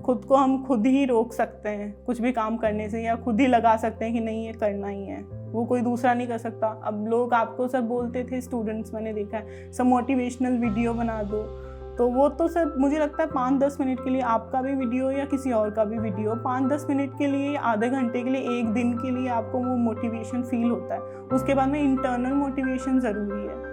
खुद को हम खुद ही रोक सकते हैं कुछ भी काम करने से, या खुद ही लगा सकते हैं कि नहीं ये करना ही है, वो कोई दूसरा नहीं कर सकता। अब लोग आपको सब बोलते थे, स्टूडेंट्स मैंने देखा है, सब मोटिवेशनल वीडियो बना दो, तो वो तो सब मुझे लगता है 5-10 मिनट के लिए, आपका भी वीडियो या किसी और का भी वीडियो 5-10 मिनट के लिए, आधे घंटे के लिए, एक दिन के लिए आपको वो मोटिवेशन फील होता है। उसके बाद में इंटरनल मोटिवेशन ज़रूरी है।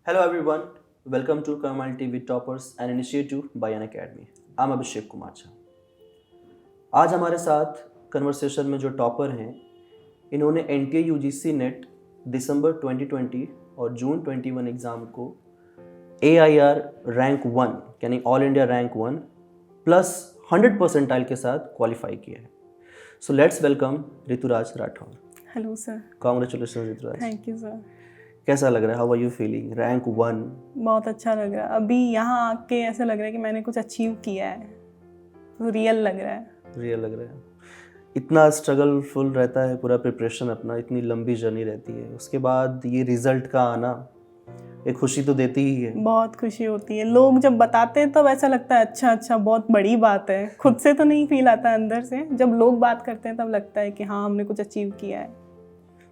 Hello everyone, welcome to Kamal TV Toppers, an initiative by an academy. I'm Abhishek Kumar Jha. आज हमारे साथ कन्वर्सेशन में जो टॉपर हैं, इन्होंने NTA UGC नेट दिसंबर 2020 और जून 21 एग्ज़ाम को AIR रैंक 1 यानी all India rank 1 plus 100 percentile के साथ क्वालिफाई किया है। So let's welcome Rituraj Rathore. Hello sir. Congratulation Rituraj. Thank you sir. कैसा लग रहा है? How are you feeling? Rank 1। बहुत अच्छा लग रहा है। अभी यहाँ आके ऐसा लग रहा है कि मैंने कुछ अचीव किया है, तो रियल लग रहा है। रियल लग रहा है। इतना स्ट्रगलफुल रहता है पूरा प्रिपरेशन अपना, इतनी लंबी जर्नी रहती है, उसके बाद ये रिजल्ट का आना एक खुशी तो देती ही है। बहुत खुशी होती है। लोग जब बताते हैं तब ऐसा लगता है अच्छा बहुत बड़ी बात है, खुद से तो नहीं फील आता अंदर से। जब लोग बात करते हैं तब लगता है कि हाँ हमने कुछ अचीव किया है।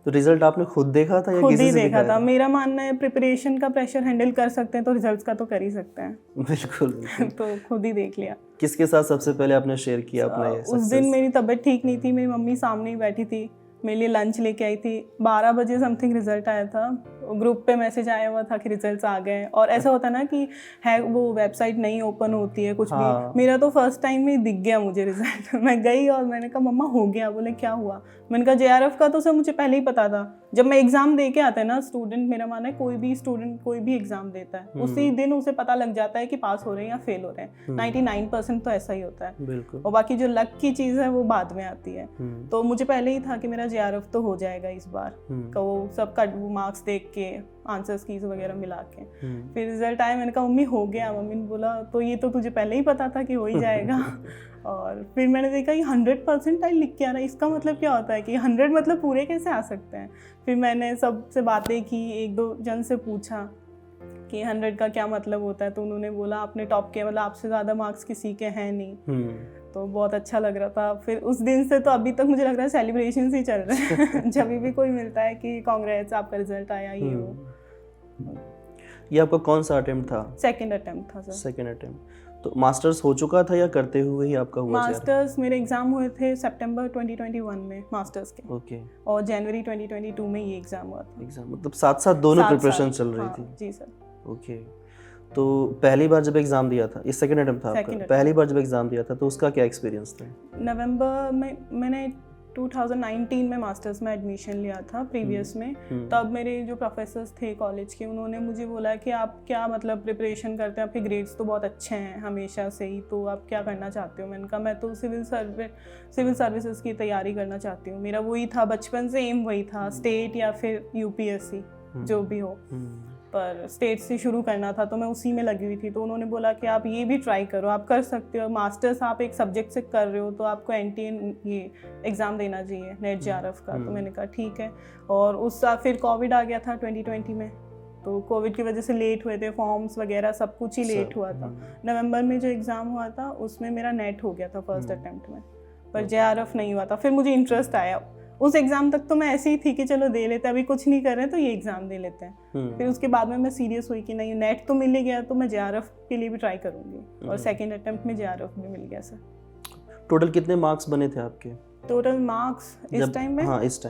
तो रिजल्ट आपने खुद देखा था या खुद किसी ही से देखा दिखाया था। मेरा मानना है प्रिपरेशन का प्रेशर हैंडल कर सकते हैं तो रिजल्ट्स का तो कर ही सकते हैं। बिल्कुल। तो खुद ही देख लिया। किसके साथ सबसे पहले आपने शेयर किया अपना ये उस सक्सेस? दिन मेरी तबीयत ठीक नहीं थी, मेरी मम्मी सामने ही बैठी थी, मेरे लिए लंच लेके आई थी। 12 बजे समथिंग रिजल्ट आया था, ग्रुप पे मैसेज आया हुआ था कि रिजल्ट्स आ गए। और ऐसा होता ना कि है वो वेबसाइट नहीं ओपन होती है कुछ हाँ। भी। मेरा तो फर्स्ट टाइम में दिख गया मुझे रिजल्ट। मैं गई और मैंने कहा मम्मा हो गया। बोले क्या हुआ? मैंने कहा JRF का तो सर मुझे पहले ही पता था। जब मैं एग्जाम दे के आता है ना स्टूडेंट, मेरा मानना है कोई भी स्टूडेंट कोई भी एग्जाम देता है उसी दिन उसे पता लग जाता है कि पास हो रहे हैं या फेल हो रहे हैं। 99% तो ऐसा ही होता है। बिल्कुल। और बाकी जो लक की चीज़ है वो बाद में आती है। तो मुझे पहले ही था कि मेरा JRF तो हो जाएगा इस बार का। वो सब कट वो मार्क्स देख के आंसर्स कीज वगैरह मिला के फिर रिजल्ट आया। मैंने कहा मम्मी हो गया। मम्मी ने बोला तो ये तो तुझे पहले ही पता था कि हो ही जाएगा। और फिर मैंने देखा ये 100 परसेंटाइल लिख के आ रहा है, इसका मतलब क्या होता है कि 100 मतलब पूरे कैसे आ सकते हैं। फिर मैंने सबसे बातें की, 1-2 जन से पूछा कि 100 का क्या मतलब होता है, तो उन्होंने बोला आपने टॉप किया, मतलब आपसे ज़्यादा मार्क्स किसी के हैं नहीं। तो बहुत अच्छा लग रहा था। फिर उस दिन से तो अभी तक मुझे लग रहा है सेलिब्रेशन ही चल रहे हैं। जब भी कोई मिलता है कि कांग्रेस आपका रिजल्ट आया ये हो। ये आपका कौन सा अटेम्प्ट था? सेकंड अटेम्प्ट था सर। Second attempt. तो मास्टर्स हो चुका था या करते हुए ही आपका हुआ? मास्टर्स मेरे एग्जाम हुए थे सितंबर 2021 में मास्टर्स के। ओके। और जनवरी 2022 में ये एग्जाम हुआ था। एग्जाम मतलब साथ साथ दोनों प्रिपरेशन चल रही थी? जी सर। ओके। तो पहली बार जब एग्जाम दिया था, ये सेकंड अटेम्प्ट था आपका, पहली बार जब एग्जाम दिया था तो उसका क्या एक्सपीरियंस था? नवंबर में मैंने 2019 में मास्टर्स में एडमिशन लिया था प्रीवियस में। तब मेरे जो प्रोफेसर्स थे कॉलेज के उन्होंने मुझे बोला कि आप क्या मतलब प्रिपरेशन करते हैं, आपके ग्रेड्स तो बहुत अच्छे हैं हमेशा से ही, तो आप क्या करना चाहते हो? मैंने कहा मैं तो सिविल सर्विसेज की तैयारी करना चाहती हूँ। मेरा वही था, बचपन से एम वही था, स्टेट या फिर UPSC जो भी हो, पर स्टेट से शुरू करना था तो मैं उसी में लगी हुई थी। तो उन्होंने बोला कि आप ये भी ट्राई करो, आप कर सकते हो, मास्टर्स आप एक सब्जेक्ट से कर रहे हो तो आपको NTA ये एग्ज़ाम देना चाहिए नेट JRF का। तो मैंने कहा ठीक है। और उस फिर कोविड आ गया था 2020 में, तो कोविड की वजह से लेट हुए थे, फॉर्म्स वगैरह सब कुछ ही लेट हुआ था। नवंबर में जो एग्ज़ाम हुआ था उसमें मेरा नेट हो गया था फर्स्ट अटेम्प्ट में, पर JRF नहीं हुआ था। फिर मुझे इंटरेस्ट आया उस एग्ज़ाम तक, तो मैं ऐसी ही थी कि चलो दे लेते हैं, अभी कुछ नहीं कर रहे हैं तो ये एग्ज़ाम दे लेते हैं। फिर उसके बाद में मैं सीरियस हुई कि नहीं नेट तो मिल ही गया तो मैं JRF के लिए भी ट्राई करूँगी। और सेकंड अटेम्प्ट में JRF भी मिल गया सर। टोटल कितने मार्क्स बने थे आपके? टोटल मार्क्स इस टाइम में? हाँ इस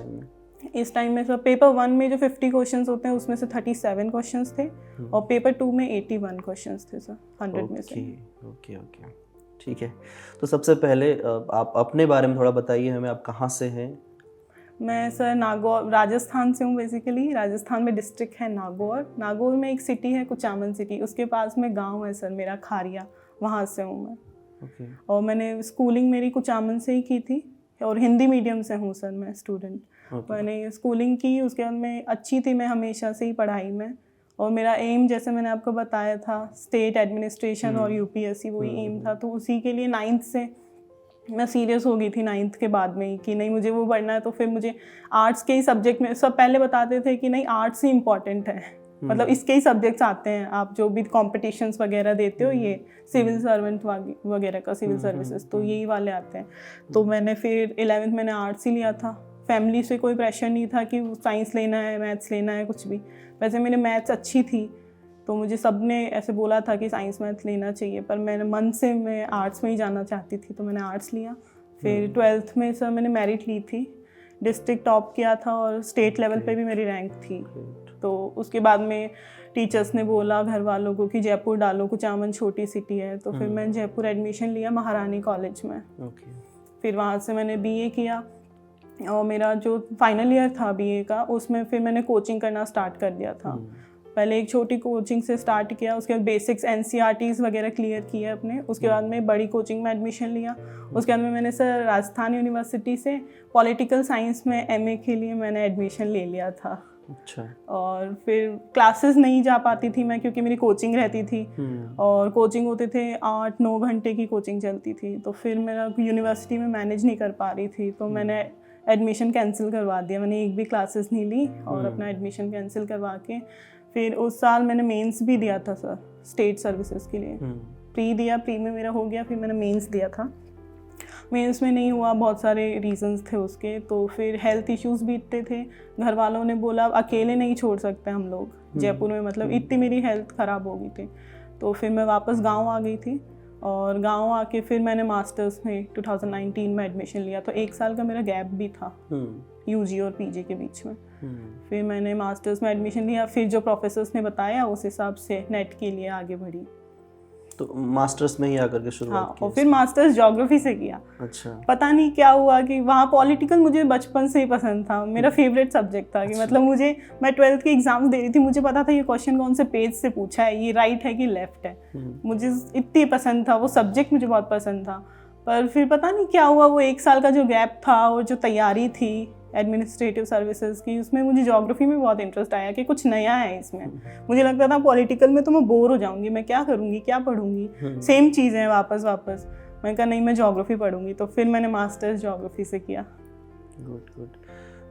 टाइम में सर पेपर 1 में जो 50 क्वेश्चंस होते हैं उसमें से 37 क्वेश्चंस थे और पेपर 2 में 81 क्वेश्चंस थे सर 100 में से। ओके ठीक है। तो सबसे पहले आप अपने बारे में थोड़ा बताइए हमें, आप कहाँ से हैं? मैं सर नागौर राजस्थान से हूँ। बेसिकली राजस्थान में डिस्ट्रिक्ट है नागौर में एक सिटी है कुचामन सिटी, उसके पास में गांव है सर मेरा खारिया, वहाँ से हूँ मैं। और मैंने स्कूलिंग मेरी कुचामन से ही की थी और हिंदी मीडियम से हूँ सर मैं स्टूडेंट। मैंने स्कूलिंग की, उसके बाद में अच्छी थी मैं हमेशा से ही पढ़ाई में, और मेरा एम जैसे मैंने आपको बताया था स्टेट एडमिनिस्ट्रेशन और यूपीएससी वही एम था, तो उसी के लिए 9th से मैं सीरियस हो गई थी 9th के बाद में ही कि नहीं मुझे वो पढ़ना है। तो फिर मुझे आर्ट्स के ही सब्जेक्ट में सब पहले बताते थे कि नहीं आर्ट्स ही इम्पॉर्टेंट है, मतलब इसके ही सब्जेक्ट्स आते हैं, आप जो भी कॉम्पिटिशन्स वगैरह देते हो ये सिविल सर्वेंट वगैरह का सिविल सर्विसेज तो यही वाले आते हैं। तो मैंने फिर 11th मैंने आर्ट्स ही लिया था। फैमिली से कोई प्रेशर नहीं था कि साइंस लेना है मैथ्स लेना है कुछ भी, वैसे मेरी मैथ्स अच्छी थी तो मुझे सब ने ऐसे बोला था कि साइंस मैथ्स लेना चाहिए, पर मैंने मन से मैं आर्ट्स में ही जाना चाहती थी तो मैंने आर्ट्स लिया। फिर 12th में सर मैंने मेरिट ली थी, डिस्ट्रिक्ट टॉप किया था और स्टेट लेवल पे भी मेरी रैंक थी। तो उसके बाद में टीचर्स ने बोला घर वालों को कि जयपुर डालो, कुचामन छोटी सिटी है, तो फिर मैंने जयपुर एडमिशन लिया महारानी कॉलेज में। फिर वहाँ से मैंने बीए किया और मेरा जो फाइनल ईयर था बीए का उसमें फिर मैंने कोचिंग करना स्टार्ट कर दिया था। पहले एक छोटी कोचिंग से स्टार्ट किया, उसके बाद बेसिक्स एनसीईआरटीज़ वगैरह क्लियर किए अपने, उसके बाद में बड़ी कोचिंग में एडमिशन लिया। उसके बाद में मैंने सर राजस्थान यूनिवर्सिटी से पॉलिटिकल साइंस में एमए के लिए मैंने एडमिशन ले लिया था। अच्छा। और फिर क्लासेस नहीं जा पाती थी मैं क्योंकि मेरी कोचिंग रहती थी और कोचिंग होते थे 8-9 घंटे की कोचिंग चलती थी, तो फिर मेरा यूनिवर्सिटी में मैनेज नहीं कर पा रही थी तो मैंने एडमिशन कैंसिल करवा दिया। मैंने एक भी क्लासेस नहीं ली और अपना एडमिशन कैंसिल करवा के फिर उस साल मैंने मेंस भी दिया था सर स्टेट सर्विसेज के लिए। प्री दिया, प्री में मेरा हो गया, फिर मैंने मेंस दिया था। मेंस में नहीं हुआ, बहुत सारे रीजंस थे उसके, तो फिर हेल्थ इश्यूज भी इतने थे, घर वालों ने बोला अकेले नहीं छोड़ सकते हम लोग जयपुर में, मतलब इतनी मेरी हेल्थ ख़राब हो गई थी। तो फिर मैं वापस गाँव आ गई थी और गाँव आके फिर मैंने मास्टर्स में 2019 में एडमिशन लिया, तो 1 साल का मेरा गैप भी था यूजी और पीजी के बीच में। फिर मैंने मास्टर्स में एडमिशन लिया, फिर जो प्रोफेसर्स ने बताया उस हिसाब से नेट के लिए आगे बढ़ी। तो मास्टर्स में ही आकर के शुरुआत हाँ, और फिर मास्टर्स ज्योग्राफी से किया। अच्छा। पता नहीं क्या हुआ कि वहाँ पॉलिटिकल मुझे बचपन से ही पसंद था, मेरा फेवरेट सब्जेक्ट था। कि मतलब मैं 12th के एग्जाम्स दे रही थी, मुझे पता था ये क्वेश्चन कौन से पेज से पूछा है, ये राइट है कि लेफ्ट है, मुझे इतनी पसंद था वो सब्जेक्ट, मुझे बहुत पसंद था। पर फिर पता नहीं क्या हुआ, वो 1 साल का जो गैप था और जो तैयारी थी एडमिनिस्ट्रेटिव सर्विसेज की, उसमें मुझे ज्योग्राफी में बहुत इंटरेस्ट आया कि कुछ नया है इसमें। मुझे लगता था पॉलिटिकल में तो मैं बोर हो जाऊंगी, मैं क्या करूंगी, क्या पढ़ूंगी, सेम चीज़ें वापस। मैं कहा नहीं, मैं ज्योग्राफी पढ़ूंगी, तो फिर मैंने मास्टर्स ज्योग्राफी से किया। गुड।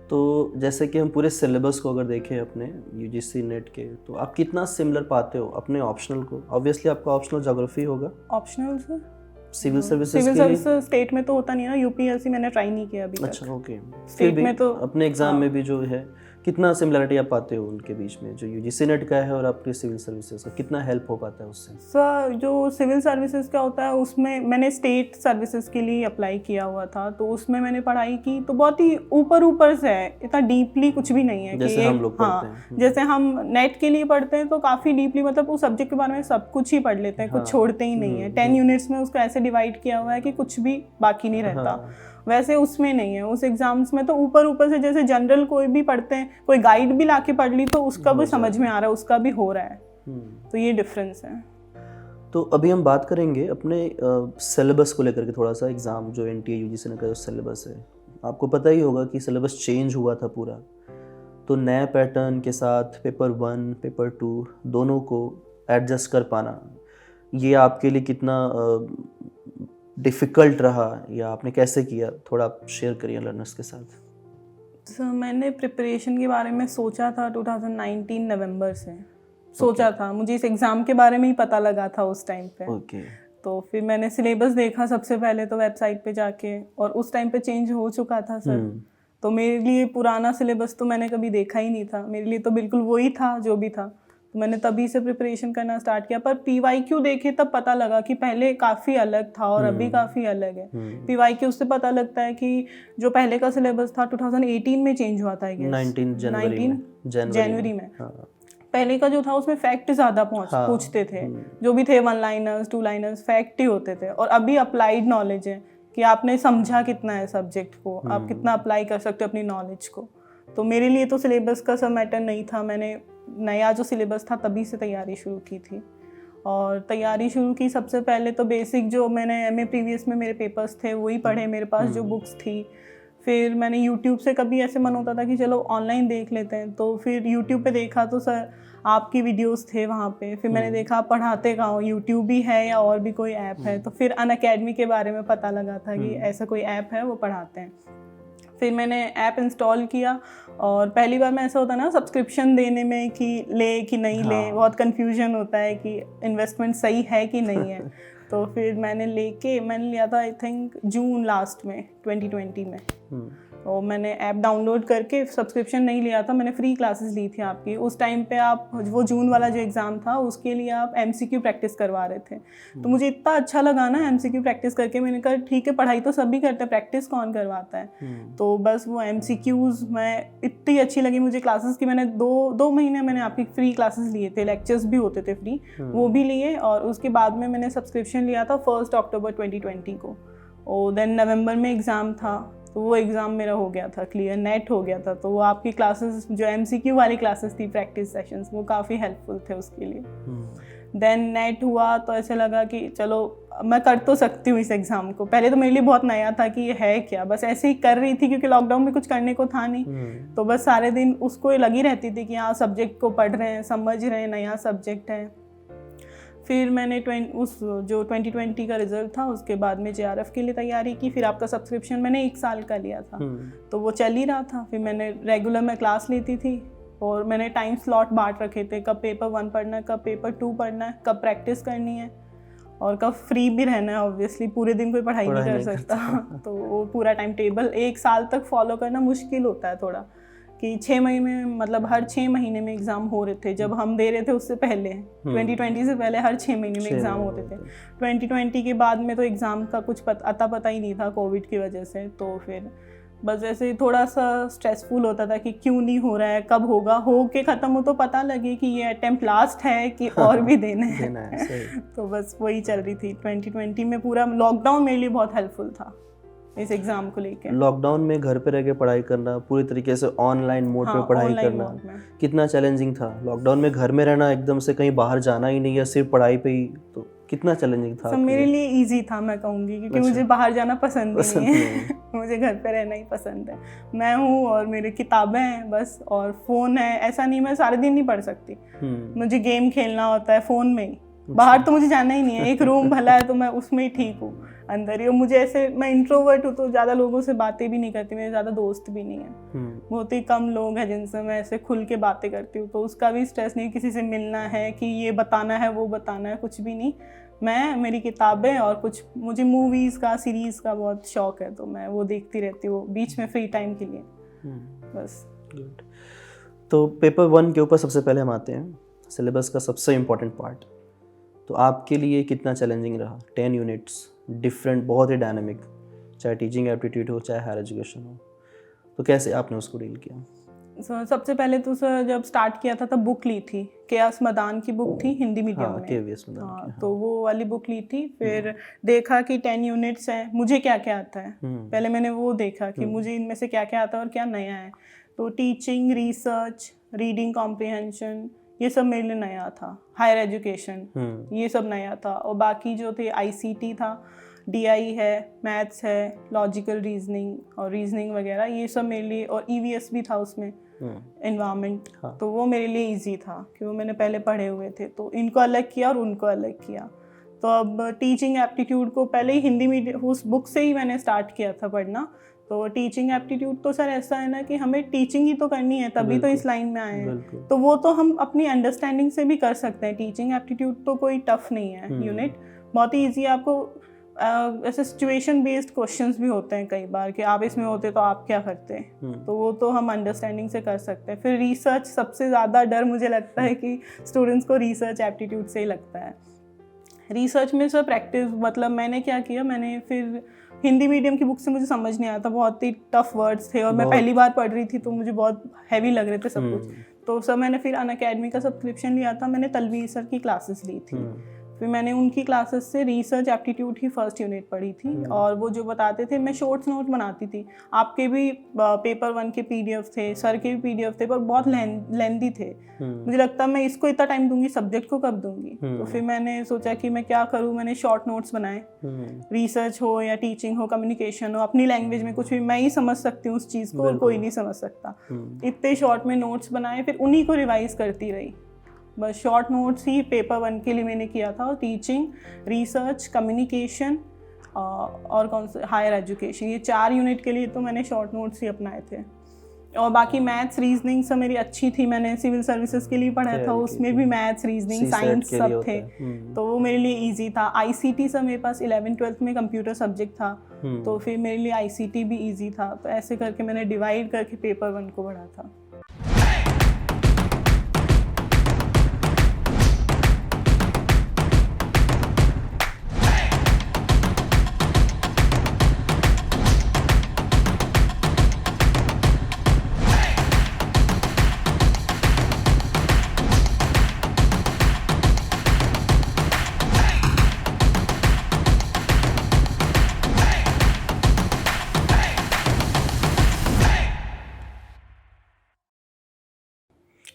तो जैसे कि हम पूरे सिलेबस को अगर देखें अपने यूजीसी नेट के, तो आप कितना सिमिलर पाते हो अपने ऑप्शनल को? ऑब्वियसली आपका ऑप्शनल ज्योग्राफी होगा। ऑप्शनल से सिविल सर्विसेज स्टेट में तो होता नहीं है ना, यूपीएससी मैंने ट्राई नहीं किया अभी तक। अच्छा, ओके। स्टेट में तो अपने एग्जाम में भी जो है कितना सिमिलरिटी आप पाते हो उनके बीच में, जो यूजीसी नेट का है और आपके सिविल सर्विसेज का, कितना हेल्प हो पाता है उससे? सर जो सिविल सर्विसेज का होता है उसमें मैंने स्टेट सर्विसेज के लिए अप्लाई किया हुआ था, तो उसमें मैंने पढ़ाई की तो बहुत ही ऊपर से है, इतना डीपली कुछ भी नहीं है। जैसे हम लोग पढ़ते हैं, जैसे हम नेट के लिए पढ़ते हैं तो काफ़ी डीपली, मतलब उस सब्जेक्ट के बारे में सब कुछ ही पढ़ लेते हैं, कुछ छोड़ते ही नहीं है। 10 यूनिट्स में उसको ऐसे डिवाइड किया हुआ है कि कुछ भी बाकी नहीं रहता। वैसे उसमें नहीं है, उस एग्जाम्स में तो ऊपर से जैसे जनरल कोई भी पढ़ते हैं, कोई गाइड भी लाके पढ़ ली तो उसका भी समझ में आ रहा है, उसका भी हो रहा है। तो ये डिफरेंस है। तो अभी हम बात करेंगे अपने सिलेबस को लेकर के थोड़ा सा। एग्ज़ाम जो एनटीए यूजीसी का जो सिलेबस है, आपको पता ही होगा कि सिलेबस चेंज हुआ था पूरा, तो नए पैटर्न के साथ पेपर 1 पेपर 2 दोनों को एडजस्ट कर पाना, ये आपके लिए कितना डिफ़िकल्ट रहा या आपने कैसे किया, थोड़ा आप शेयर करिए लर्नर्स के साथ। सर मैंने प्रिपरेशन के बारे में सोचा था 2019 नवंबर से सोचा था, मुझे इस एग्ज़ाम के बारे में ही पता लगा था उस टाइम पे। तो फिर मैंने सिलेबस देखा सबसे पहले तो वेबसाइट पे जाके, और उस टाइम पे चेंज हो चुका था सर। तो मेरे लिए पुराना सिलेबस तो मैंने कभी देखा ही नहीं था, मेरे लिए तो बिल्कुल वही था जो भी था। तो मैंने तभी से प्रिपरेशन करना स्टार्ट किया। पर पीवाईक्यू देखे तब पता लगा कि पहले काफ़ी अलग था और अभी काफ़ी अलग है। पीवाईक्यू से पता लगता है कि जो पहले का सिलेबस था 2018 में चेंज हुआ था, 19 जनवरी में। पहले का जो था उसमें फैक्ट ज़्यादा पूछते थे, जो भी थे 1 लाइनर्स 2 लाइनर्स फैक्ट ही होते थे। और अभी अप्लाइड नॉलेज है कि आपने समझा कितना है सब्जेक्ट को, आप कितना अप्लाई कर सकते हो अपनी नॉलेज को। तो मेरे लिए तो सिलेबस का सब मैटर नहीं था, मैंने नया जो सिलेबस था तभी से तैयारी शुरू की थी। और तैयारी शुरू की सबसे पहले तो बेसिक जो मैंने एमए प्रीवियस में मेरे पेपर्स थे वही पढ़े, मेरे पास जो बुक्स थी। फिर मैंने यूट्यूब से कभी ऐसे मन होता था कि चलो ऑनलाइन देख लेते हैं, तो फिर यूट्यूब पे देखा तो सर आपकी वीडियोस थे वहाँ पे। फिर मैंने देखा आप पढ़ाते कहाँ हो, यूट्यूब भी है या और भी कोई ऐप है। तो फिर अनअकैडमी के बारे में पता लगा था कि ऐसा कोई ऐप है, वो पढ़ाते हैं। फिर मैंने ऐप इंस्टॉल किया और पहली बार में ऐसा होता है ना सब्सक्रिप्शन देने में कि ले कि नहीं ले, बहुत कन्फ्यूजन होता है कि इन्वेस्टमेंट सही है कि नहीं है। तो फिर मैंने लिया था आई थिंक जून लास्ट में 2020 में। और मैंने ऐप डाउनलोड करके सब्सक्रिप्शन नहीं लिया था, मैंने फ्री क्लासेस ली थी आपकी। उस टाइम पे आप वो जून वाला जो एग्ज़ाम था उसके लिए आप MCQ प्रैक्टिस करवा रहे थे। तो मुझे इतना अच्छा लगा ना MCQ प्रैक्टिस करके, मैंने कहा ठीक है पढ़ाई तो सभी करते हैं, प्रैक्टिस कौन करवाता है। तो बस वो MCQs मैं इतनी अच्छी लगी मुझे क्लासेस की। मैंने दो महीने मैंने आपकी फ्री क्लासेस लिए थे, लेक्चर्स भी होते थे फ्री, वो भी लिए। और उसके बाद में मैंने सब्सक्रिप्शन लिया था 1 अक्टूबर 2020 को। और देन नवंबर में एग्ज़ाम था, तो वो एग्ज़ाम मेरा हो गया था क्लियर, नेट हो गया था। तो वो आपकी क्लासेस जो MCQ वाली क्लासेस थी, प्रैक्टिस सेशंस, वो काफ़ी हेल्पफुल थे उसके लिए। देन नेट हुआ तो ऐसे लगा कि चलो मैं कर तो सकती हूँ इस एग्ज़ाम को। पहले तो मेरे लिए बहुत नया था कि ये है क्या, बस ऐसे ही कर रही थी क्योंकि लॉकडाउन में कुछ करने को था नहीं। तो बस सारे दिन उसको लगी रहती थी कि हाँ सब्जेक्ट को पढ़ रहे हैं, समझ रहे हैं, नया सब्जेक्ट है। फिर मैंने जो 2020 का रिज़ल्ट था उसके बाद में JRF के लिए तैयारी की। फिर आपका सब्सक्रिप्शन मैंने 1 साल का लिया था, तो वो चल ही रहा था। फिर मैंने रेगुलर में क्लास लेती थी और मैंने टाइम स्लॉट बांट रखे थे, कब पेपर 1 पढ़ना है, कब पेपर 2 पढ़ना है, कब प्रैक्टिस करनी है और कब फ्री भी रहना है। ऑब्वियसली पूरे दिन कोई पढ़ाई नहीं कर सकता। तो वो पूरा टाइम टेबल 1 साल तक फॉलो करना मुश्किल होता है थोड़ा, कि 6 महीने में, मतलब हर 6 महीने में एग्ज़ाम हो रहे थे। जब हम दे रहे थे उससे पहले 2020 से पहले हर 6 महीने में एग्ज़ाम होते थे। 2020 के बाद में तो एग्ज़ाम का कुछ अता पता ही नहीं था कोविड की वजह से। तो फिर बस ऐसे थोड़ा सा स्ट्रेसफुल होता था कि क्यों नहीं हो रहा है, कब होगा, हो के ख़त्म हो तो पता लगे कि ये अटेम्प्ट लास्ट है कि और भी देने हैं। तो बस वही चल रही थी 2020 में। पूरा लॉकडाउन मेरे लिए बहुत हेल्पफुल था इस एग्ज़ाम को लेकर। लॉकडाउन में घर पे रह के पढ़ाई करना, पूरी तरीके से ऑनलाइन मोड पे पढ़ाई करना कितना चैलेंजिंग था? लॉकडाउन में घर में रहना, एकदम से कहीं बाहर जाना ही नहीं है, सिर्फ पढ़ाई पे ही, तो कितना चैलेंजिंग था? मेरे लिए इजी था मैं कहूँगी, क्योंकि मुझे बाहर जाना पसंद नहीं है। मुझे घर पे रहना ही पसंद है। मैं हूँ और मेरी किताबें हैं बस, और फ़ोन है। ऐसा नहीं मैं सारे दिन नहीं पढ़ सकती, मुझे गेम खेलना होता है फ़ोन में ही। बाहर तो मुझे जाना ही नहीं है। एक रूम भला है तो मैं उसमें ही ठीक हूँ, अंदर ही। और मुझे ऐसे, मैं इंट्रोवर्ट हूँ तो ज़्यादा लोगों से बातें भी नहीं करती, मेरे ज़्यादा दोस्त भी नहीं है। बहुत ही कम लोग हैं जिनसे मैं ऐसे खुल के बातें करती हूँ। तो उसका भी स्ट्रेस नहीं, किसी से मिलना है कि ये बताना है वो बताना है, कुछ भी नहीं। मैं, मेरी किताबें और कुछ, मुझे मूवीज़ का, सीरीज़ का बहुत शौक है, तो मैं वो देखती रहती हूँ बीच में फ्री टाइम के लिए बस। गुड। तो पेपर 1 के ऊपर सबसे पहले हम आते हैं, सिलेबस का सबसे इम्पोर्टेंट पार्ट। तो आपके लिए कितना चैलेंजिंग रहा? 10 यूनिट्स, डिफरेंट, बहुत ही डायनामिक, चाहे टीचिंग एप्टीट्यूड हो चाहे हायर एजुकेशन हो, तो कैसे आपने उसको डील किया? सबसे पहले तो सर जब स्टार्ट किया था तब बुक ली थी, केएस मदान की बुक थी हिंदी मीडियम में। केवीएस मदान की, तो वो वाली बुक ली थी। फिर देखा कि 10 यूनिट्स हैं, मुझे क्या क्या आता है। पहले मैंने वो देखा कि मुझे इनमें से क्या क्या आता है और क्या नया है। तो टीचिंग, रिसर्च, रीडिंग कॉम्प्रिहेंशन, ये सब मेरे लिए नया था। हायर एजुकेशन, ये सब नया था। और बाकी जो थे ICT था, DI है, मैथ्स है, लॉजिकल रीजनिंग और रीजनिंग वगैरह, ये सब मेरे लिए। और EVS भी था उसमें, एनवायरनमेंट। तो वो मेरे लिए इजी था कि वो मैंने पहले पढ़े हुए थे। तो इनको अलग किया और उनको अलग किया। तो अब टीचिंग एप्टीट्यूड को पहले ही हिंदी मीडियम उस बुक से ही मैंने स्टार्ट किया था पढ़ना। तो टीचिंग एप्टीट्यूड तो सर ऐसा है ना कि हमें टीचिंग ही तो करनी है, तभी तो इस लाइन में आए हैं। तो वो तो हम अपनी अंडरस्टैंडिंग से भी कर सकते हैं। टीचिंग एप्टीट्यूड तो कोई टफ नहीं है यूनिट, बहुत ही ईजी है। आपको ऐसे सिचुएशन बेस्ड क्वेश्चंस भी होते हैं कई बार कि आप इसमें होते तो आप क्या करते, तो वो तो हम अंडरस्टैंडिंग से कर सकते हैं। फिर रिसर्च, सबसे ज़्यादा डर मुझे लगता है कि स्टूडेंट्स को रिसर्च एप्टीट्यूड से ही लगता है। रिसर्च में सर प्रैक्टिस, मतलब मैंने क्या किया, मैंने फिर हिंदी मीडियम की बुक से मुझे समझ नहीं आया था, बहुत ही टफ वर्ड्स थे और मैं पहली बार पढ़ रही थी तो मुझे बहुत हैवी लग रहे थे सब कुछ। तो सर मैंने फिर अनअकैडमी का सब्सक्रिप्शन लिया था, मैंने तलवीर सर की क्लासेस ली थी। फिर मैंने उनकी क्लासेस से रिसर्च एप्टीट्यूड ही फर्स्ट यूनिट पढ़ी थी। और वो जो बताते थे, मैं शॉर्ट्स नोट बनाती थी। आपके भी पेपर 1 के PDF थे, सर के भी PDF थे, पर बहुत लेंदी थे। मुझे लगता मैं इसको इतना टाइम दूंगी, सब्जेक्ट को कब दूंगी। तो फिर मैंने सोचा कि मैं क्या करूँ, मैंने शॉर्ट नोट्स बनाए। रिसर्च हो या टीचिंग हो, कम्युनिकेशन हो, अपनी लैंग्वेज में कुछ भी, मैं ही समझ सकती हूँ उस चीज़ को और कोई नहीं समझ सकता। इतने शॉर्ट में नोट्स बनाए, फिर उन्हीं को रिवाइज करती रही। बस शॉर्ट नोट्स ही पेपर 1 के लिए मैंने किया था, और टीचिंग, रिसर्च, कम्युनिकेशन और कौन सा हायर एजुकेशन, ये 4 यूनिट के लिए तो मैंने शॉर्ट नोट्स ही अपनाए थे। और बाकी मैथ्स रीजनिंग सब मेरी अच्छी थी, मैंने सिविल सर्विसेज के लिए पढ़ा था, उसमें भी मैथ्स रीजनिंग साइंस सब थे, तो वो मेरे लिए इजी था। आईसीटी सब मेरे पास 11th-12th में कंप्यूटर सब्जेक्ट था, तो फिर मेरे लिए आईसीटी भी इजी था। तो ऐसे करके मैंने डिवाइड करके पेपर 1 को पढ़ा था।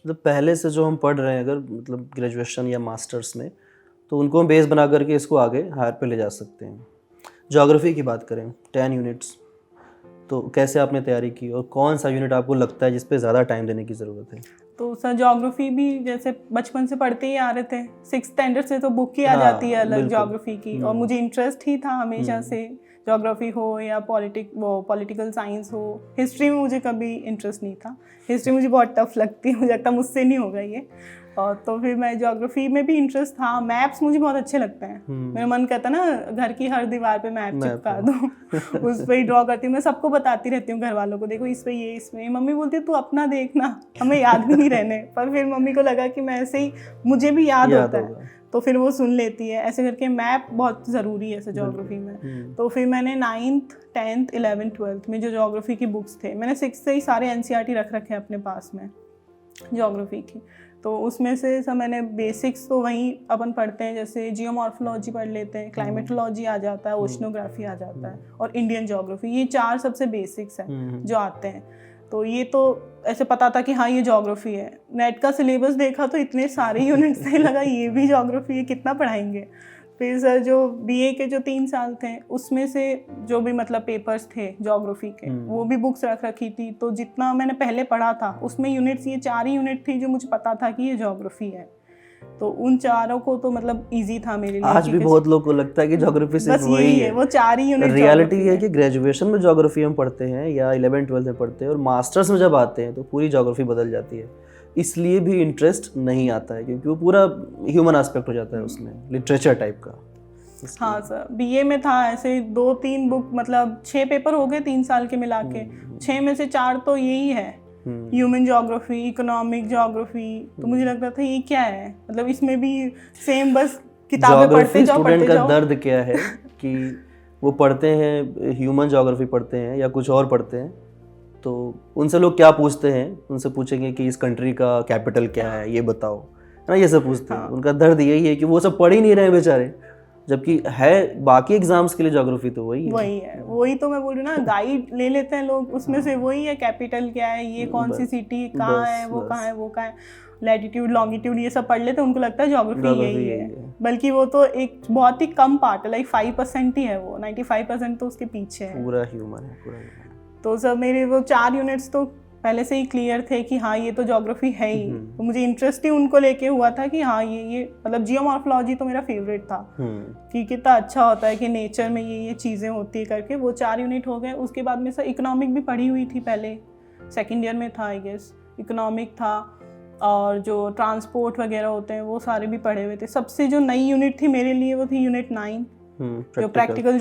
मतलब पहले से जो हम पढ़ रहे हैं अगर मतलब ग्रेजुएशन या मास्टर्स में, तो उनको हम बेस बना करके इसको आगे हायर पे ले जा सकते हैं। ज्योग्राफी की बात करें 10 यूनिट्स, तो कैसे आपने तैयारी की और कौन सा यूनिट आपको लगता है जिस पे ज़्यादा टाइम देने की ज़रूरत है? तो सर ज्योग्राफी भी जैसे बचपन से पढ़ते ही आ रहे थे, 6th स्टैंडर्ड से तो बुक ही आ जाती है अलग ज्योग्राफी की, और मुझे इंटरेस्ट ही था हमेशा से, ज्योग्राफी हो या पॉलिटिकल साइंस हो। हिस्ट्री में मुझे कभी इंटरेस्ट नहीं था, हिस्ट्री मुझे बहुत टफ लगती है, मुझे लगता है मुझसे नहीं होगा ये। और तो फिर मैं ज्योग्राफी में भी इंटरेस्ट था। मैप्स मुझे बहुत अच्छे लगते हैं, मेरा मन करता है ना घर की हर दीवार पे मैप चिपका दूँ उस पर ही ड्रॉ करती हूँ। मैं सबको बताती रहती हूँ घर वालों को, देखो इस पे ये, इसमें। मम्मी बोलती है तू अपना देखना, हमें याद भी नहीं रहने। पर फिर मम्मी को लगा कि मैं ऐसे ही, मुझे भी याद होता है, तो फिर वो सुन लेती है। ऐसे करके मैप बहुत ज़रूरी है ऐसे ज्योग्राफी में। तो फिर मैंने 9th, 10th, 11th, 12th में जो ज्योग्राफी की बुक्स थे, मैंने 6th से ही सारे एनसीईआरटी रख रखे हैं अपने पास में ज्योग्राफी की। तो उसमें से सब मैंने बेसिक्स तो वहीं अपन पढ़ते हैं, जैसे जियोमॉर्फोलॉजी पढ़ लेते हैं, क्लाइमेटोलॉजी आ जाता है, ओशनोग्राफी आ जाता है, और इंडियन ज्योग्राफी। ये 4 सबसे बेसिक्स हैं जो आते हैं। तो ये तो ऐसे पता था कि हाँ ये ज्योग्राफी है। नेट का सिलेबस देखा तो इतने सारे यूनिट से लगा ये भी ज्योग्राफी है, कितना पढ़ाएंगे। फिर सर जो बीए के जो 3 साल थे, उसमें से जो भी मतलब पेपर्स थे ज्योग्राफी के, वो भी बुक्स रख रखी थी। तो जितना मैंने पहले पढ़ा था उसमें यूनिट्स, ये 4 ही यूनिट थी जो मुझे पता था कि ये ज्योग्राफी है। तो उन चारों को तो मतलब इजी था मेरे लिए। आज भी बहुत लोगों को लगता है कि ज्योग्राफी सिर्फ वही है, वो 4 ही यूनिट। रियलिटी है कि ग्रेजुएशन में ज्योग्राफी हम पढ़ते हैं या 11th-12th में पढ़ते हैं, और मास्टर्स में जब आते हैं तो पूरी ज्योग्राफी बदल जाती है। इसलिए भी इंटरेस्ट नहीं आता है, क्योंकि वो पूरा ह्यूमन एस्पेक्ट हो जाता है उसमें, लिटरेचर टाइप का। हाँ सर, बीए में था ऐसे 2-3 बुक, मतलब 6 पेपर हो गए 3 साल के मिला के। 6 में से 4 तो यही है, ह्यूमन ज्योग्राफी, इकोनॉमिक ज्योग्राफी। तो मुझे लगता था ये क्या है, मतलब इसमें भी सेम बस किताबें पढ़ते जाओ। स्टूडेंट का दर्द क्या है कि वो पढ़ते हैं, ह्यूमन ज्योग्राफी पढ़ते हैं या कुछ और पढ़ते हैं, तो उनसे लोग क्या पूछते हैं, उनसे पूछेंगे कि इस कंट्री का कैपिटल क्या है ये बताओ, है ना, ये सब पूछते हैं। उनका दर्द यही है कि वो सब पढ़ ही नहीं रहे बेचारे, जबकि है बाकी एग्जाम्स के लिए ज्योग्राफी तो वही है। वही तो मैं बोल रही हूँ ना, गाइड ले लेते हैं लोग, उसमें से वही है, कैपिटल क्या है, ये कौन सी सिटी कहाँ है, वो कहाँ है, वो कहाँ है, लैटिट्यूड, लॉन्गिट्यूड, ये सब पढ़ लेते हैं। उनको लगता है ज्योग्राफी यही है, बल्कि वो तो एक बहुत ही कम पार्ट है, लाइक 5% ही है वो, 95% तो उसके पीछे है, पूरा ह्यूमन है। तो सब मेरे वो 4 यूनिट्स तो पहले से ही क्लियर थे कि हाँ ये तो ज्योग्राफी है ही। तो मुझे इंटरेस्ट ही उनको लेके हुआ था कि हाँ ये मतलब जियोमॉर्फोलॉजी तो मेरा फेवरेट था कि कितना अच्छा होता है कि नेचर में ये चीज़ें होती है करके। वो 4 यूनिट हो गए। उसके बाद में सर इकोनॉमिक भी पढ़ी हुई थी, पहले 2nd ईयर में था आई गेस, इकोनॉमिक था, और जो ट्रांसपोर्ट वगैरह होते हैं वो सारे भी पढ़े हुए थे। सबसे जो नई यूनिट थी मेरे लिए वो थी यूनिट 9, जो प्रैक्टिकल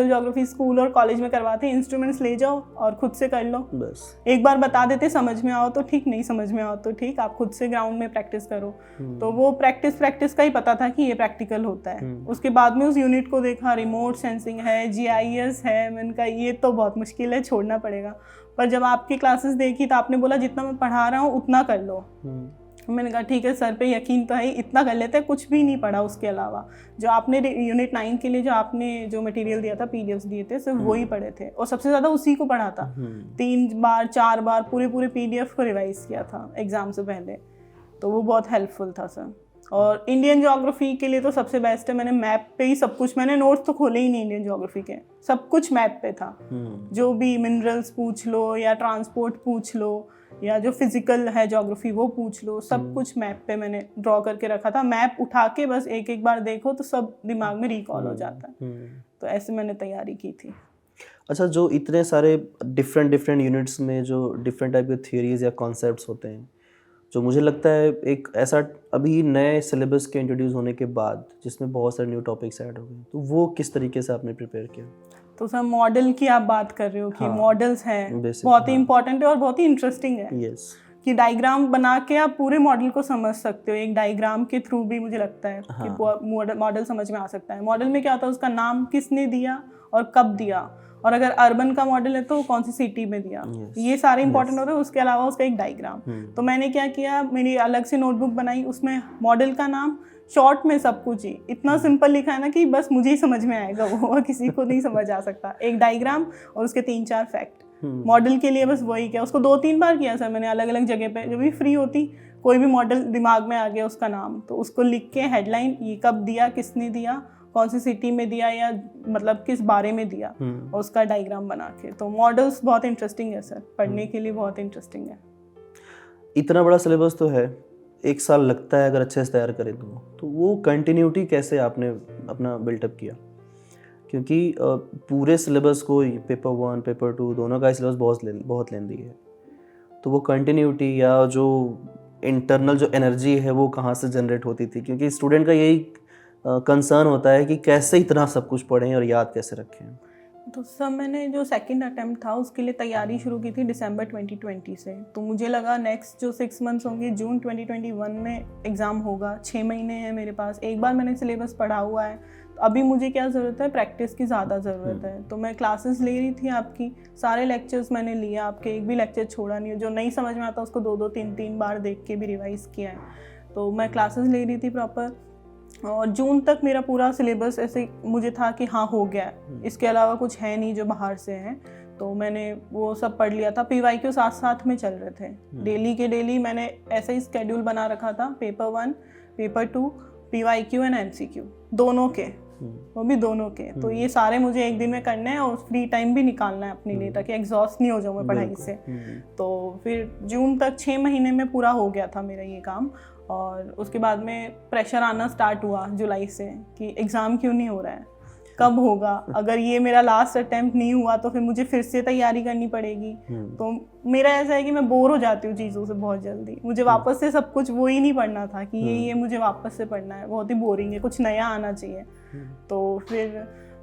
ज्योग्राफी स्कूल और कॉलेज में करवाते हैं। इंस्ट्रूमेंट्स ले जाओ और खुद से कर लो, बस एक बार बता देते, समझ में आओ तो ठीक, नहीं समझ में आओ तो ठीक, आप खुद से ग्राउंड में प्रैक्टिस करो। तो वो प्रैक्टिस का ही पता था कि ये प्रैक्टिकल होता है। उसके बाद में उस यूनिट को देखा, रिमोट सेंसिंग है, GIS है, मैंने कहा ये तो बहुत मुश्किल है, छोड़ना पड़ेगा। पर जब आपकी क्लासेस देखी तो आपने बोला जितना मैं पढ़ा रहा हूँ उतना कर लो। मैंने कहा ठीक है, सर पे यकीन तो है, इतना कर लेते हैं। कुछ भी नहीं पढ़ा उसके अलावा, जो आपने यूनिट 9 के लिए जो आपने जो मटेरियल दिया था, PDFs दिए थे, सिर्फ वही पढ़े थे, और सबसे ज़्यादा उसी को पढ़ा था। 3 बार 4 बार पूरे PDF को रिवाइज किया था एग्ज़ाम से पहले, तो वो बहुत हेल्पफुल था सर। और इंडियन ज्योग्राफी के लिए तो सबसे बेस्ट है, मैंने मैप पे ही सब कुछ, मैंने नोट्स तो खोले ही नहीं इंडियन ज्योग्राफी के, सब कुछ मैप पे था। जो भी मिनरल्स पूछ लो या ट्रांसपोर्ट पूछ लो या जो फिजिकल है ज्योग्राफी वो पूछ लो, सब कुछ मैप पे मैंने ड्रॉ करके रखा था। मैप उठा के बस एक एक बार देखो तो सब दिमाग में रिकॉल हो जाता है। तो ऐसे मैंने तैयारी की थी। अच्छा, जो इतने सारे डिफरेंट यूनिट्स में जो डिफरेंट टाइप के थियरीज या कॉन्सेप्ट्स होते हैं, जो मुझे लगता है एक ऐसा अभी नए सिलेबस के इंट्रोड्यूस होने के बाद जिसमें बहुत सारे न्यू टॉपिक्स ऐड हो गए, तो वो किस तरीके से आपने प्रिपेयर किया? तो सर मॉडल की आप बात कर रहे हो कि हाँ, मॉडल्स हैं, basic, बहुत ही हाँ, इंपॉर्टेंट है और बहुत ही इंटरेस्टिंग है। यस, कि डायग्राम बना के आप पूरे मॉडल को समझ सकते हो। एक डायग्राम के थ्रू भी मुझे लगता है हाँ, कि मॉडल समझ में आ सकता है। मॉडल में क्या होता है, उसका नाम किसने दिया और कब दिया, और अगर अर्बन का मॉडल है तो कौन सी सिटी में दिया, ये सारे इंपॉर्टेंट होते हैं। उसके अलावा उसका एक डायग्राम। तो मैंने क्या किया, मेरी अलग से नोटबुक बनाई, उसमें मॉडल का नाम शॉर्ट में सब कुछ ही इतना सिंपल लिखा है ना कि बस मुझे ही समझ में आएगा वो, और किसी को नहीं समझ आ सकता। एक डायग्राम और उसके 3-4 फैक्ट मॉडल के लिए, बस वही किया। उसको 2-3 बार किया सर मैंने, अलग अलग जगह पे। जब भी फ्री होती, कोई भी मॉडल दिमाग में आ गया उसका नाम, तो उसको लिख के हेडलाइन, ये कब दिया, किसने दिया, कौन सी सिटी में दिया, या मतलब किस बारे में दिया, और उसका डायग्राम बना के। तो मॉडल्स बहुत इंटरेस्टिंग है सर, पढ़ने के लिए बहुत इंटरेस्टिंग है। इतना बड़ा सिलेबस तो है, 1 साल लगता है अगर अच्छे से तैयार करें तो वो कंटिन्यूटी कैसे आपने अपना बिल्टअप किया? क्योंकि पूरे सिलेबस को पेपर 1 पेपर 2 दोनों का सिलेबस बहुत लेंदी है, तो वो कंटिन्यूटी या जो इंटरनल जो एनर्जी है वो कहाँ से जनरेट होती थी? क्योंकि स्टूडेंट का यही कंसर्न होता है कि कैसे इतना सब कुछ पढ़ें और याद कैसे रखें। तो सर मैंने जो सेकंड अटेम्प्ट था उसके लिए तैयारी शुरू की थी दिसंबर 2020 से। तो मुझे लगा नेक्स्ट जो 6 मंथ्स होंगे, जून 2021 में एग्ज़ाम होगा, 6 महीने हैं मेरे पास। एक बार मैंने सिलेबस पढ़ा हुआ है, तो अभी मुझे क्या ज़रूरत है, प्रैक्टिस की ज़्यादा ज़रूरत है। तो मैं क्लासेस ले रही थी आपकी, सारे लेक्चर्स मैंने लिए आपके, एक भी लेक्चर छोड़ा नहीं। जो नहीं समझ में आता उसको 2-2 3-3 बार देख के भी रिवाइज़ किया है। तो मैं क्लासेस ले रही थी प्रॉपर, और जून तक मेरा पूरा सिलेबस ऐसे मुझे था कि हाँ हो गया है, इसके अलावा कुछ है नहीं जो बाहर से है। तो मैंने वो सब पढ़ लिया था। PYQ साथ साथ में चल रहे थे, डेली के डेली मैंने ऐसा ही स्केड्यूल बना रखा था। Paper 1 paper 2 PYQ and MCQ दोनों के, वो भी दोनों के। तो ये सारे मुझे एक दिन में करने हैं, और फ्री टाइम भी निकालना है अपने लिए, ताकि एग्जॉस्ट नहीं हो जाऊँ मैं पढ़ाई से। तो फिर जून तक 6 महीने में पूरा हो गया था मेरा ये काम। और उसके बाद में प्रेशर आना स्टार्ट हुआ जुलाई से कि एग्ज़ाम क्यों नहीं हो रहा है, कब होगा, अगर ये मेरा लास्ट अटेम्प्ट नहीं हुआ तो फिर मुझे फिर से तैयारी करनी पड़ेगी। तो मेरा ऐसा है कि मैं बोर हो जाती हूँ चीज़ों से बहुत जल्दी। मुझे वापस से सब कुछ वो ही नहीं पढ़ना था कि ये मुझे वापस से पढ़ना है, बहुत ही बोरिंग है, कुछ नया आना चाहिए। तो फिर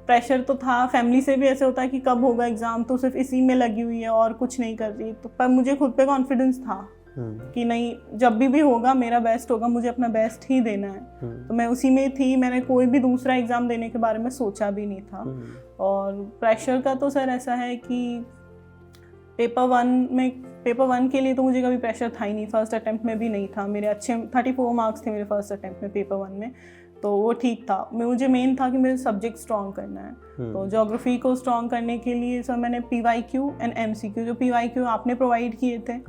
प्रेशर तो था, फैमिली से भी ऐसे होता है कि कब होगा एग्ज़ाम, तो सिर्फ इसी में लगी हुई है और कुछ नहीं कर रही। तो पर मुझे खुद पे कॉन्फिडेंस था कि नहीं, जब भी होगा मेरा बेस्ट होगा, मुझे अपना बेस्ट ही देना है। तो मैं उसी में थी, मैंने कोई भी दूसरा एग्ज़ाम देने के बारे में सोचा भी नहीं था। और प्रेशर का तो सर ऐसा है कि पेपर 1 के लिए तो मुझे कभी प्रेशर था ही नहीं, फर्स्ट अटेम्प्ट में भी नहीं था। मेरे अच्छे 34 मार्क्स थे मेरे फर्स्ट अटेम्प्ट में पेपर 1 में, तो वो ठीक था। मुझे मेन था कि मुझे सब्जेक्ट स्ट्रॉन्ग करना है। तो ज्योग्राफी को स्ट्रॉन्ग करने के लिए सर मैंने PYQ एंड MCQ, जो PYQ आपने प्रोवाइड किए थे,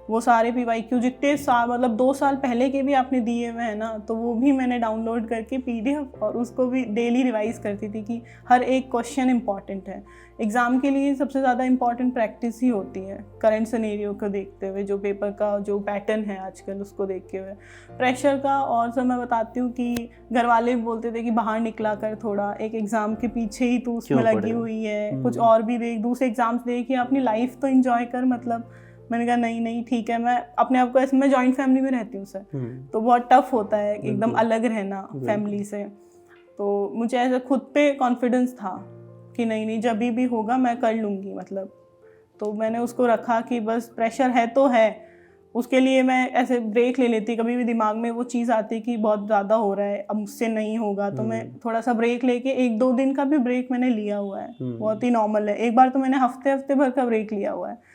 वो सारे PYQ जितने मतलब 2 साल पहले के भी आपने दिए हुए हैं ना, तो वो भी मैंने डाउनलोड करके PDF, और उसको भी डेली रिवाइज करती थी कि हर एक क्वेश्चन इंपॉर्टेंट है। एग्ज़ाम के लिए सबसे ज़्यादा इंपॉर्टेंट प्रैक्टिस ही होती है, करंट सिनेरियो को देखते हुए, जो पेपर का जो पैटर्न है आजकल उसको देखते हुए। प्रेशर का और सर मैं बताती हूँ कि घर वाले भी बोलते थे कि बाहर निकला कर थोड़ा, एक एग्ज़ाम के पीछे ही तू उसमें लगी हुई है, कुछ और भी देख, दूसरे एग्ज़ाम्स देख, या अपनी लाइफ तो इंजॉय कर। मतलब मैंने कहा नहीं ठीक है, मैं अपने आप को ऐसे, मैं जॉइंट फैमिली में रहती हूँ सर, तो बहुत टफ होता है एकदम अलग रहना फैमिली से। तो मुझे ऐसा खुद पे कॉन्फिडेंस था कि नहीं जब भी होगा मैं कर लूँगी, मतलब। तो मैंने उसको रखा कि बस प्रेशर है तो है, उसके लिए मैं ऐसे ब्रेक ले लेती। कभी भी दिमाग में वो चीज़ आती कि बहुत ज़्यादा हो रहा है, अब मुझसे नहीं होगा, तो मैं थोड़ा सा ब्रेक लेके 1-2 दिन का भी ब्रेक मैंने लिया हुआ है, बहुत ही नॉर्मल है। एक बार तो मैंने हफ्ते भर का ब्रेक लिया हुआ है।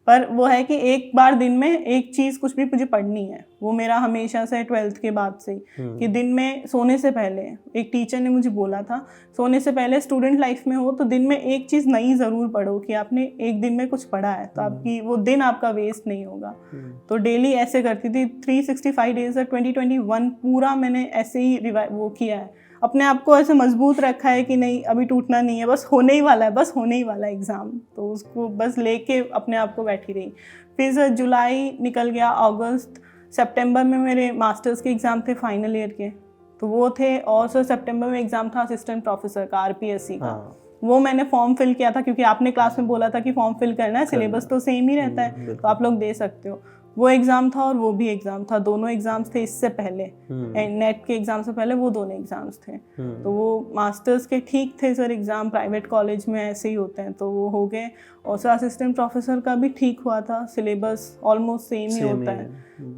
पर वो है कि एक बार दिन में एक चीज़ कुछ भी मुझे पढ़नी है, वो मेरा हमेशा से 12th के बाद से कि दिन में सोने से पहले, एक टीचर ने मुझे बोला था, सोने से पहले स्टूडेंट लाइफ में हो तो दिन में एक चीज़ नई ज़रूर पढ़ो कि आपने एक दिन में कुछ पढ़ा है, तो आपकी वो दिन आपका वेस्ट नहीं होगा। तो डेली ऐसे करती थी, 365 डेज 2021 पूरा मैंने ऐसे ही वो किया है। अपने आप को ऐसे मजबूत रखा है कि नहीं अभी टूटना नहीं है, बस होने ही वाला है, बस होने ही वाला है एग्ज़ाम, तो उसको बस लेके अपने आप को बैठी रही। फिर सर जुलाई निकल गया, अगस्त, सितंबर में मेरे मास्टर्स के एग्ज़ाम थे फाइनल ईयर के, तो वो थे। और सर सितंबर में एग्ज़ाम था असिस्टेंट प्रोफेसर का, RPSC का। वो मैंने फॉर्म फिल किया था क्योंकि आपने क्लास में बोला था कि फॉर्म फिल करना है, सिलेबस तो सेम ही रहता है, तो आप लोग दे सकते हो। वो एग्ज़ाम था और वो भी एग्ज़ाम था, दोनों एग्ज़ाम्स थे इससे पहले, नेट के एग्ज़ाम से पहले वो दोनों एग्ज़ाम्स थे। तो वो मास्टर्स के ठीक थे सर एग्ज़ाम, प्राइवेट कॉलेज में ऐसे ही होते हैं, तो वो हो गए। और सर असिस्टेंट प्रोफेसर का भी ठीक हुआ था, सिलेबस ऑलमोस्ट सेम ही होता है,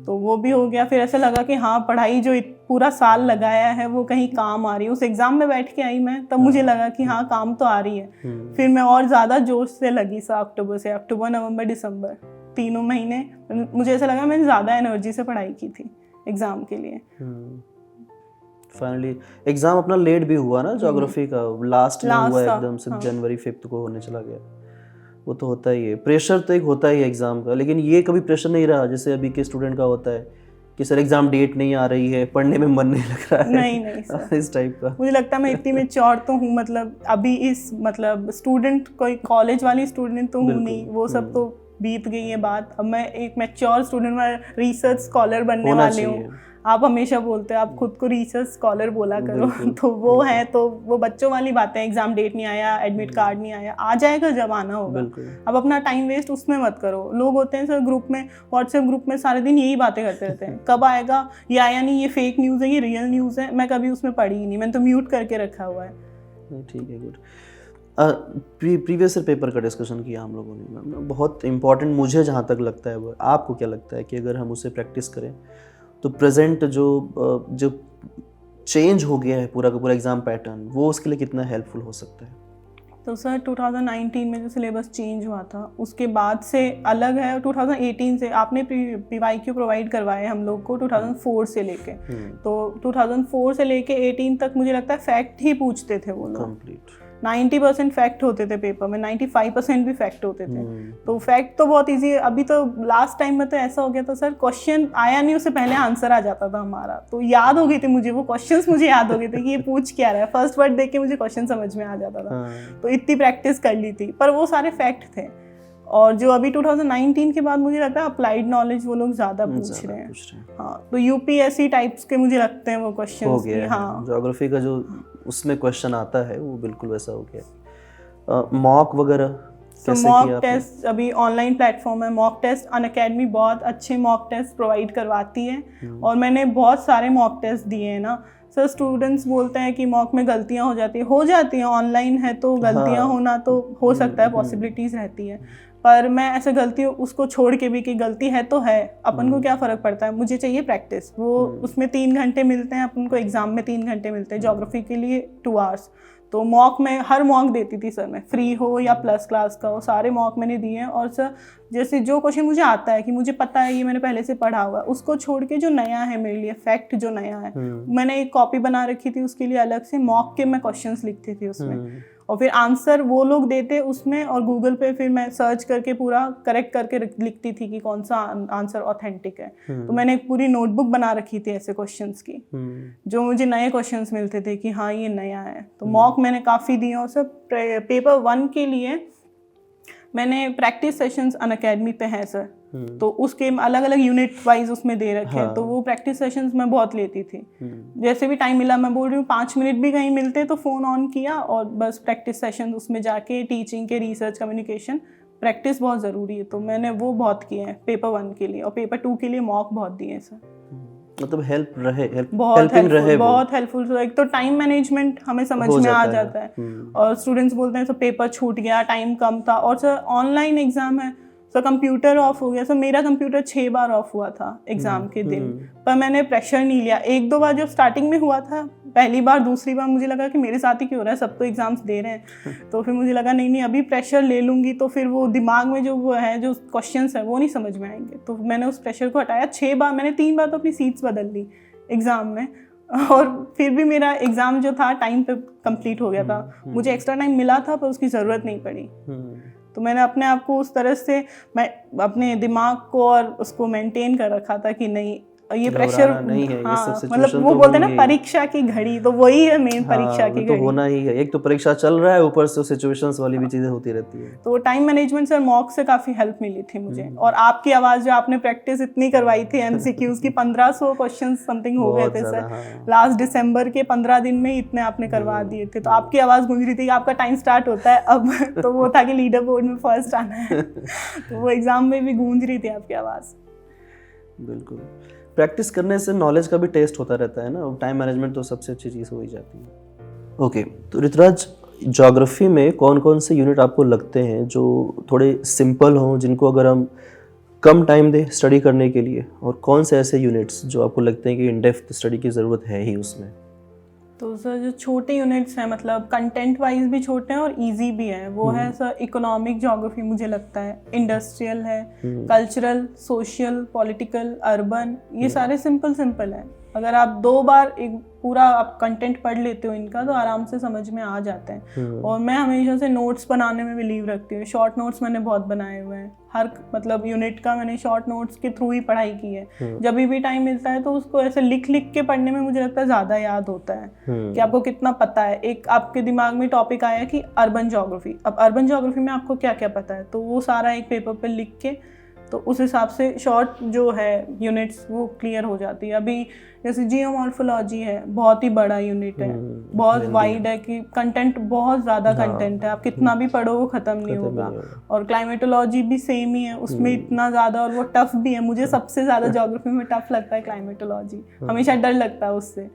तो वो भी हो गया। फिर ऐसा लगा कि हाँ पढ़ाई जो पूरा साल लगाया है वो कहीं काम आ रही है। उस एग्ज़ाम में बैठ के आई मैं, तब मुझे लगा कि हाँ काम तो आ रही है। फिर मैं और ज़्यादा जोश से लगी सर, अक्टूबर नवंबर दिसंबर तीनों महीने मुझे ऐसा लगा मैंने ज़्यादा एनर्जी से पढ़ाई की थी एग्ज़ाम के लिए। फाइनली एग्ज़ाम अपना लेट भी हुआ ना, ज्योग्राफी का लास्ट में हुआ एकदम से, जनवरी 5 को होने चला गया। वो तो होता ही है, प्रेशर तो एक होता ही है एग्ज़ाम का, लेकिन ये कभी प्रेशर नहीं रहा जैसे अभी के स्टूडेंट का होता है कि सर एग्ज़ाम डेट नहीं आ रही है, पढ़ने में मन नहीं लग रहा है। नहीं सर, इस टाइप का मुझे लगता है मैं इतनी मैच्योर तो हूँ, मतलब अभी इस मतलब स्टूडेंट कोई कॉलेज वाली स्टूडेंट तो हूँ नहीं, वो सब तो बीत गई है बात। अब मैं एक मैच्योर स्टूडेंट, मैं रिसर्च स्कॉलर बनने वाली हूँ। आप हमेशा बोलते हैं आप खुद को रिसर्च स्कॉलर बोला करो, तो वो है, तो वो बच्चों वाली बातें, एग्जाम डेट नहीं आया, एडमिट कार्ड नहीं आया, आ जाएगा जब आना होगा। अब अपना टाइम वेस्ट उसमें मत करो। लोग होते हैं सर ग्रुप में, व्हाट्सएप ग्रुप में सारे दिन यही बातें करते रहते हैं, कब आएगा, ये आया नहीं, ये फेक न्यूज़ है, ये रियल न्यूज़ है। मैं कभी उसमें पढ़ी ही नहीं, मैंने तो म्यूट करके रखा हुआ है। ठीक है, गुड। प्रीवियस पेपर का डिस्कशन किया हम लोगों ने, बहुत इंपॉर्टेंट मुझे जहाँ तक लगता है वो, आपको क्या लगता है कि अगर हम उसे प्रैक्टिस करें तो प्रेजेंट जो चेंज हो गया है पूरा का पूरा एग्ज़ाम पैटर्न, वो उसके लिए कितना हेल्पफुल हो सकता है? तो सर 2019 में जो सिलेबस चेंज हुआ था उसके बाद से अलग है, और 2018 से आपने PYQ प्रोवाइड करवाए हम लोग को 2004 से लेके, तो 2004 से लेके 18 तक मुझे लगता है फैक्ट ही पूछते थे वो लोग। 90% फैक्ट होते थे पेपर में, 95% भी फैक्ट होते थे। तो फैक्ट तो बहुत इजी है। अभी तो लास्ट टाइम में तो ऐसा हो गया था सर, क्वेश्चन आया नहीं उससे पहले आंसर आ जाता था हमारा, तो याद हो गई थी मुझे वो क्वेश्चंस, मुझे याद हो गए थे कि ये पूछ क्या रहा है, फर्स्ट वर्ड देख के मुझे क्वेश्चन समझ में आ जाता था। तो इतनी प्रैक्टिस कर ली थी, पर वो सारे फैक्ट थे। और जो अभी 2019 के बाद मुझे लगता है अप्लाइड नॉलेज वो लोग ज़्यादा पूछ रहे हैं। हाँ, तो UPSC टाइप्स के मुझे लगते हैं वो क्वेश्चंस भी। हाँ, ज्योग्राफी का जो उसमें क्वेश्चन आता है वो बिल्कुल वैसा हो गया। मॉक वगैरह कैसे किया आपने? मॉक टेस्ट अभी ऑनलाइन प्लेटफॉर्म है, मॉक टेस्ट अनअकैडमी बहुत अच्छे मॉक टेस्ट प्रोवाइड करवाती है, और मैंने बहुत सारे मॉक टेस्ट दिए हैं ना सर। स्टूडेंट्स बोलते हैं कि मॉक में गलतियां हो जाती हैं, ऑनलाइन है तो गलतियां होना तो हो सकता है, पॉसिबिलिटीज़ रहती है, पर मैं ऐसे गलती उसको छोड़ के भी कि गलती है तो है, अपन को क्या फ़र्क पड़ता है, मुझे चाहिए प्रैक्टिस। वो उसमें 3 घंटे मिलते हैं अपन को, एग्ज़ाम में 3 घंटे मिलते हैं, ज्योग्राफी के लिए 2 आवर्स। तो मॉक में हर मॉक देती थी सर मैं, फ्री हो या प्लस क्लास का हो, सारे मॉक मैंने दिए हैं। और सर जैसे जो क्वेश्चन मुझे आता है कि मुझे पता है ये मैंने पहले से पढ़ा हुआ है, उसको छोड़ के जो नया है मेरे लिए, फैक्ट जो नया है, मैंने एक कॉपी बना रखी थी उसके लिए अलग से, मॉक के मैं क्वेश्चंस लिखती थी उसमें, और फिर आंसर वो लोग देते उसमें, और गूगल पे फिर मैं सर्च करके पूरा करेक्ट करके लिखती थी कि कौन सा आंसर ऑथेंटिक है। तो मैंने एक पूरी नोटबुक बना रखी थी ऐसे क्वेश्चंस की, जो मुझे नए क्वेश्चंस मिलते थे कि हाँ ये नया है। तो मॉक मैंने काफ़ी दिए, और सर पेपर 1 के लिए मैंने प्रैक्टिस सेशंस अनअकैडमी पे है सर, तो उसके अलग अलग यूनिट वाइज उसमें दे रखे हैं। तो वो प्रैक्टिस सेशंस मैं बहुत लेती थी, जैसे भी टाइम मिला, मैं बोल रही हूँ 5 मिनट भी कहीं मिलते तो फ़ोन ऑन किया और बस प्रैक्टिस सेशन उसमें जाके, टीचिंग के, रिसर्च, कम्युनिकेशन, प्रैक्टिस बहुत ज़रूरी है, तो मैंने वो बहुत किए हैं पेपर 1 के लिए, और पेपर 2 के लिए मॉक बहुत दिए हैं सर। मतलब बहुत हेल्पफुल। एक तो टाइम मैनेजमेंट हमें समझ में आ जाता है, और स्टूडेंट्स बोलते हैं सर पेपर छूट गया, टाइम कम था, और सर ऑनलाइन एग्जाम है, सर कंप्यूटर ऑफ हो गया। सर मेरा कंप्यूटर 6 बार ऑफ हुआ था एग्जाम के दिन, पर मैंने प्रेशर नहीं लिया। 1-2 बार जब स्टार्टिंग में हुआ था, पहली बार, दूसरी बार मुझे लगा कि मेरे साथ ही क्यों हो रहा है, सब तो एग्जाम्स दे रहे हैं, तो फिर मुझे लगा नहीं अभी प्रेशर ले लूँगी तो फिर वो दिमाग में जो वो है, जो क्वेश्चंस है वो नहीं समझ में आएंगे, तो मैंने उस प्रेशर को हटाया। 6 बार, मैंने 3 बार तो अपनी सीट्स बदल ली एग्ज़ाम में, और फिर भी मेरा एग्ज़ाम जो था टाइम पे कंप्लीट हो गया था। मुझे एक्स्ट्रा टाइम मिला था पर उसकी ज़रूरत नहीं पड़ी। तो मैंने अपने आप को उस तरह से, मैं अपने दिमाग को और उसको मेंटेन कर रखा था कि नहीं ये प्रेशर नहीं है, ये सब हाँ, सिचुएशन मतलब वो तो बोलते हैं ना होंगी। परीक्षा की घड़ी, तो वही है मेन परीक्षा हाँ, की वो तो घड़ी। होना ही है, एक तो परीक्षा चल रहा है, ऊपर से सिचुएशंस वाली भी चीजें होती रहती है। तो टाइम मैनेजमेंट से और मॉक से काफ़ी हेल्प मिली थी मुझे। और आपकी आवाज़ जो आपने प्रैक्टिस इतनी करवाई थी एमसीक्यूज की, 1500 क्वेश्चन समथिंग हो गए बहुत थे ज्यादा, सर हाँ। लास्ट दिसंबर के 15 दिन में ही इतने आपने करवा दिए थे। तो आपकी आवाज़ गूंज रही थी, आपका टाइम स्टार्ट होता है अब तो वो था कि लीडर बोर्ड में फर्स्ट आना है तो वो एग्जाम में भी गूंज रही थी आपकी आवाज़। बिल्कुल, प्रैक्टिस करने से नॉलेज का भी टेस्ट होता रहता है ना, टाइम मैनेजमेंट तो सबसे अच्छी चीज़ हो ही जाती है। ओके, तो ऋतुराज, ज्योग्राफी में कौन कौन से यूनिट आपको लगते हैं जो थोड़े सिंपल हों, जिनको अगर हम कम टाइम दें स्टडी करने के लिए, और कौन से ऐसे यूनिट्स जो आपको लगते हैं कि इन डेप्थ स्टडी की ज़रूरत है ही उसमें? तो सर जो छोटे यूनिट्स हैं, मतलब कंटेंट वाइज भी छोटे हैं और इजी भी हैं, वो है सर इकोनॉमिक ज्योग्राफी मुझे लगता है, इंडस्ट्रियल है, कल्चरल, सोशल, पॉलिटिकल, अर्बन, ये सारे सिंपल हैं। अगर आप 2 बार एक पूरा आप कंटेंट पढ़ लेते हो इनका तो आराम से समझ में आ जाते हैं। और मैं हमेशा से नोट्स बनाने में बिलीव रखती हूँ। शॉर्ट नोट्स मैंने बहुत बनाए हुए हैं, हर मतलब यूनिट का मैंने शॉर्ट नोट्स के थ्रू ही पढ़ाई की है। जब भी टाइम मिलता है तो उसको ऐसे लिख के पढ़ने में मुझे लगता है ज़्यादा याद होता है कि आपको कितना पता है। एक आपके दिमाग में टॉपिक आया कि अर्बन ज्योग्राफी, अब अर्बन ज्योग्राफी में आपको क्या क्या पता है, तो वो सारा एक पेपर पे लिख के, तो उस हिसाब से शॉर्ट जो है यूनिट्स वो क्लियर हो जाती है। अभी जैसे जियोमॉर्फोलॉजी है, बहुत ही बड़ा यूनिट है, बहुत वाइड है कि कंटेंट बहुत ज़्यादा कंटेंट है, आप कितना भी पढ़ो वो ख़त्म नहीं होगा। और क्लाइमेटोलॉजी भी सेम ही है, उसमें इतना ज़्यादा, और वो टफ भी है। मुझे सबसे ज़्यादा ज्योग्राफी में टफ लगता है क्लाइमेटोलॉजी, हमेशा डर लगता है उससे।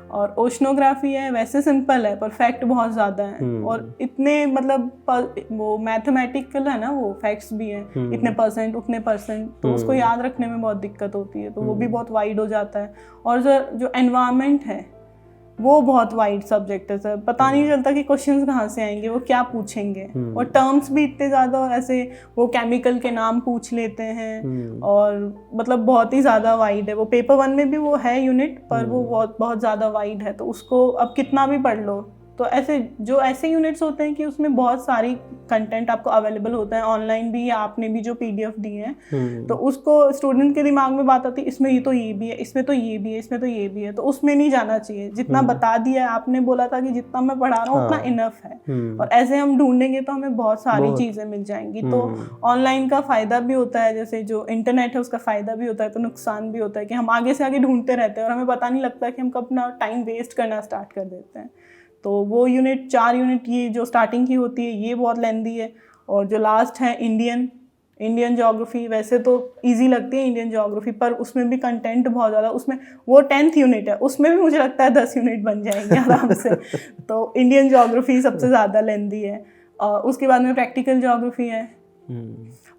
और ओशनोग्राफी है, वैसे सिंपल है पर फैक्ट बहुत ज़्यादा है, और इतने मतलब वो मैथमेटिकल है ना, वो फैक्ट्स भी हैं, इतने परसेंट उतने परसेंट, तो उसको याद रखने में बहुत दिक्कत होती है, तो वो भी बहुत वाइड हो जाता है। और सर जो एनवायरनमेंट है वो बहुत वाइड सब्जेक्ट है सर, पता नहीं चलता कि क्वेश्चंस कहाँ से आएंगे, वो क्या पूछेंगे। और टर्म्स भी इतने ज़्यादा, ऐसे वो केमिकल के नाम पूछ लेते हैं, और मतलब बहुत ही ज़्यादा वाइड है। वो पेपर 1 में भी वो है यूनिट, पर वो बहुत ज़्यादा वाइड है, तो उसको अब कितना भी पढ़ लो। तो ऐसे यूनिट्स होते हैं कि उसमें बहुत सारी कंटेंट आपको अवेलेबल होता है ऑनलाइन भी, या आपने भी जो PDF दिए हैं, तो उसको स्टूडेंट के दिमाग में बात आती है, इसमें ये तो ये भी है, इसमें तो ये भी है, इसमें तो ये भी है, तो उसमें नहीं जाना चाहिए। जितना बता दिया है, आपने बोला था कि जितना मैं पढ़ा रहा हूँ उतना इनफ है, और ऐसे हम ढूंढेंगे तो हमें बहुत सारी चीज़ें मिल जाएंगी। तो ऑनलाइन का फ़ायदा भी होता है, जैसे जो इंटरनेट है उसका फ़ायदा भी होता है, तो नुकसान भी होता है कि हम आगे से आगे ढूंढते रहते हैं और हमें पता नहीं लगता कि हम कब अपना टाइम वेस्ट करना स्टार्ट कर देते हैं। तो वो यूनिट 4 यूनिट ये जो स्टार्टिंग की होती है ये बहुत लेंदी है। और जो लास्ट है इंडियन ज्योग्राफी, वैसे तो इजी लगती है इंडियन ज्योग्राफी, पर उसमें भी कंटेंट बहुत ज़्यादा, उसमें वो 10th यूनिट है, उसमें भी मुझे लगता है 10 यूनिट बन जाएंगे आराम से। तो इंडियन ज्योग्राफी सबसे ज़्यादा लेंदी है। उसके बाद में प्रैक्टिकल ज्योग्राफी है।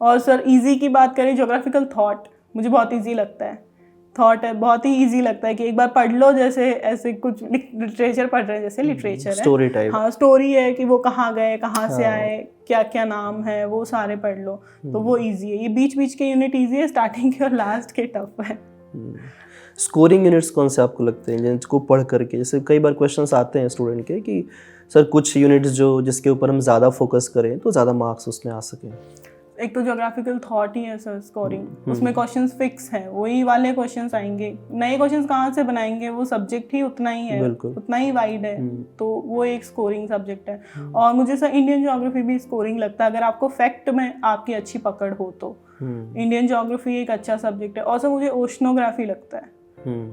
और सर इजी की बात करें, ज्योग्राफिकल थॉट मुझे बहुत ईजी लगता है। थॉट है, बहुत ही इजी लगता है कि एक बार पढ़ लो, जैसे ऐसे कुछ लिटरेचर पढ़ रहे हैं, जैसे लिटरेचर है, स्टोरी टाइप, हाँ स्टोरी है कि वो कहाँ गए, कहाँ से आए, क्या क्या नाम है, वो सारे पढ़ लो, तो वो इजी है। ये बीच बीच के यूनिट इजी है, स्टार्टिंग के और लास्ट के टफ है। स्कोरिंग यूनिट्स कौन से आपको लगते हैं जिनको पढ़ करके, जैसे कई बार क्वेश्चंस आते हैं स्टूडेंट के कि सर कुछ यूनिट्स जो जिसके ऊपर हम ज़्यादा फोकस करें तो ज़्यादा मार्क्स उसमें आ सकें? एक तो ज्योग्राफिकल थॉट ही है सर स्कोरिंग, उसमें क्वेश्चंस फिक्स हैं, वही वाले क्वेश्चंस आएंगे, नए क्वेश्चंस कहाँ से बनाएंगे, वो सब्जेक्ट ही उतना ही है, उतना ही वाइड है, तो वो एक स्कोरिंग सब्जेक्ट है। और मुझे सर इंडियन ज्योग्राफी भी स्कोरिंग लगता है, अगर आपको फैक्ट में आपकी अच्छी पकड़ हो तो इंडियन ज्योग्राफी एक अच्छा सब्जेक्ट है। और सर मुझे ओशनोग्राफी लगता है,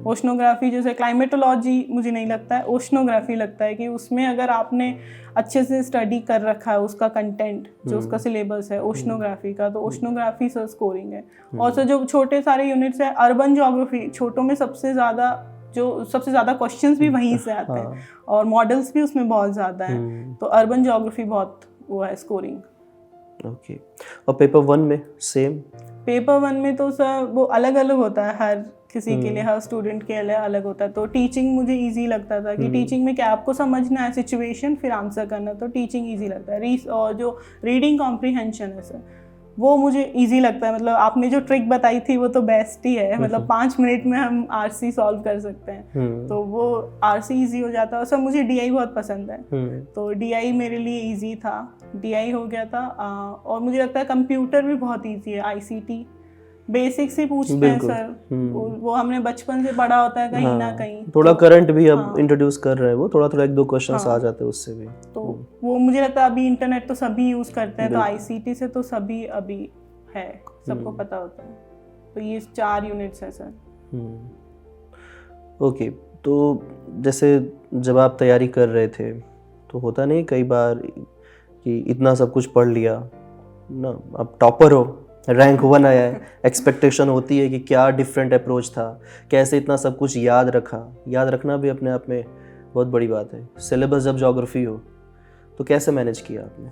ओशनोग्राफी जैसे क्लाइमेटोलॉजी मुझे नहीं लगता है, ओशनोग्राफी लगता है कि उसमें अगर आपने अच्छे से स्टडी कर रखा है उसका कंटेंट, जो उसका सिलेबस है ओशनोग्राफी का, तो ओशनोग्राफी सर स्कोरिंग है। और सर जो छोटे सारे यूनिट्स हैं, अर्बन ज्योग्राफी, छोटों में सबसे ज़्यादा क्वेश्चंस भी वहीं से आते हैं, और मॉडल्स भी उसमें बहुत ज़्यादा हैं, तो अर्बन ज्योग्राफी बहुत वो है स्कोरिंग। ओके, और पेपर 1 में सेम? पेपर 1 में तो सर वो अलग अलग होता है, हर किसी के लिए, हर स्टूडेंट के लिए अलग होता है। तो टीचिंग मुझे इजी लगता था कि टीचिंग में क्या आपको समझना है सिचुएशन, फिर आंसर करना, तो टीचिंग इजी लगता है। और जो रीडिंग कॉम्प्रीहेंशन है सर, वो मुझे इजी लगता है। मतलब आपने जो ट्रिक बताई थी वो तो बेस्ट ही है, मतलब 5 मिनट में हम RC सॉल्व कर सकते हैं, तो वो RC इजी हो जाता है। और सर मुझे DI बहुत पसंद है, तो DI मेरे लिए इजी था, DI हो गया था। और मुझे लगता है कंप्यूटर भी बहुत इजी है, ICT बेसिक्स ही पूछते हैं बिल्कुल। सर। वो हमने बचपन से पढ़ा होता है कहीं ना कहीं। थोड़ा करंट भी अब हाँ। इंट्रोड्यूस कर रहे हैं, वो थोड़ा थोड़ा 1-2 क्वेश्चंस हाँ। आ जाते हैं उससे भी। तो वो मुझे लगता है अभी इंटरनेट तो सभी यूज़ करते हैं, तो बिल्कुल। आईसीटी से तो सभी अभी है, सबको पता होता है। तो ये 4 यूनिट्स है सर। ओके, तो जैसे जब आप तैयारी कर रहे थे तो होता नहीं कई बार कि इतना सब कुछ पढ़ लिया ना, आप टॉपर हो, रैंक 1 आया है, एक्सपेक्टेशन होती है कि क्या डिफरेंट अप्रोच था, कैसे इतना सब कुछ याद रखा। याद रखना भी अपने आप में बहुत बड़ी बात है। सिलेबस जब ज्योग्राफी हो तो कैसे मैनेज किया आपने?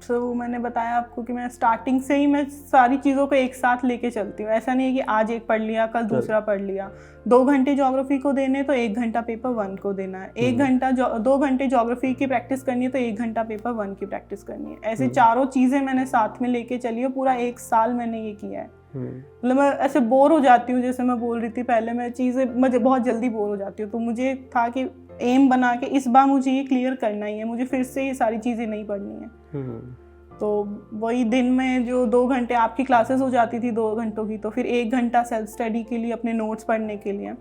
तो मैंने बताया आपको कि मैं स्टार्टिंग से ही मैं सारी चीज़ों को एक साथ लेके चलती हूँ। ऐसा नहीं है कि आज एक पढ़ लिया कल दूसरा पढ़ लिया। 2 घंटे ज्योग्राफी को देने तो 1 घंटा पेपर 1 को देना है। 2 घंटे ज्योग्राफी की प्रैक्टिस करनी है तो 1 घंटा पेपर 1 की प्रैक्टिस करनी है। ऐसे चारों चीज़ें मैंने साथ में लेके चली है। पूरा 1 साल मैंने ये किया है। मतलब मैं ऐसे बोर हो जाती हूँ, जैसे मैं बोल रही थी पहले, मुझे बहुत जल्दी बोर हो जाती हूँ। तो मुझे था कि एम बना के इस बार मुझे ये क्लियर करना ही है, मुझे फिर से ये सारी चीज़ें नहीं पढ़नी है। तो वही दिन में जो 2 घंटे आपकी क्लासेस हो जाती थी 2 घंटों की, तो फिर 1 घंटा सेल्फ स्टडी के लिए, अपने नोट्स पढ़ने के लिए।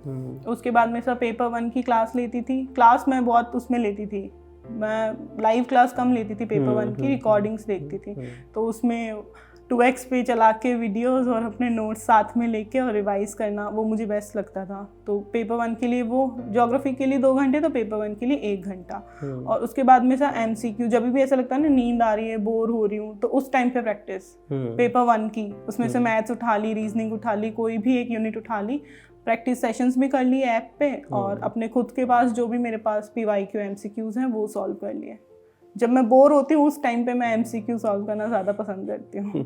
उसके बाद मैं सब पेपर 1 की क्लास लेती थी। क्लास मैं बहुत उसमें लेती थी, मैं लाइव क्लास कम लेती थी, पेपर 1 की रिकॉर्डिंग्स देखती थी। तो उसमें 2x पे चला के वीडियोस और अपने नोट्स साथ में लेके और रिवाइज करना, वो मुझे बेस्ट लगता था। तो पेपर 1 के लिए वो, ज्योग्राफी के लिए 2 घंटे, तो पेपर 1 के लिए 1 घंटा। और उसके बाद में सा MCQ, जब भी ऐसा लगता है ना नींद आ रही है, बोर हो रही हूँ, तो उस टाइम पे प्रैक्टिस पेपर 1 की। उसमें से मैथ्स उठा ली, रीजनिंग उठा ली, कोई भी एक यूनिट उठा ली, प्रैक्टिस सेशंस भी कर लिए ऐप पे, और अपने खुद के पास जो भी मेरे पास PYQ MCQs हैं वो सॉल्व कर लिए। जब मैं बोर होती हूँ उस टाइम पे मैं MCQ सॉल्व करना ज़्यादा पसंद करती हूँ।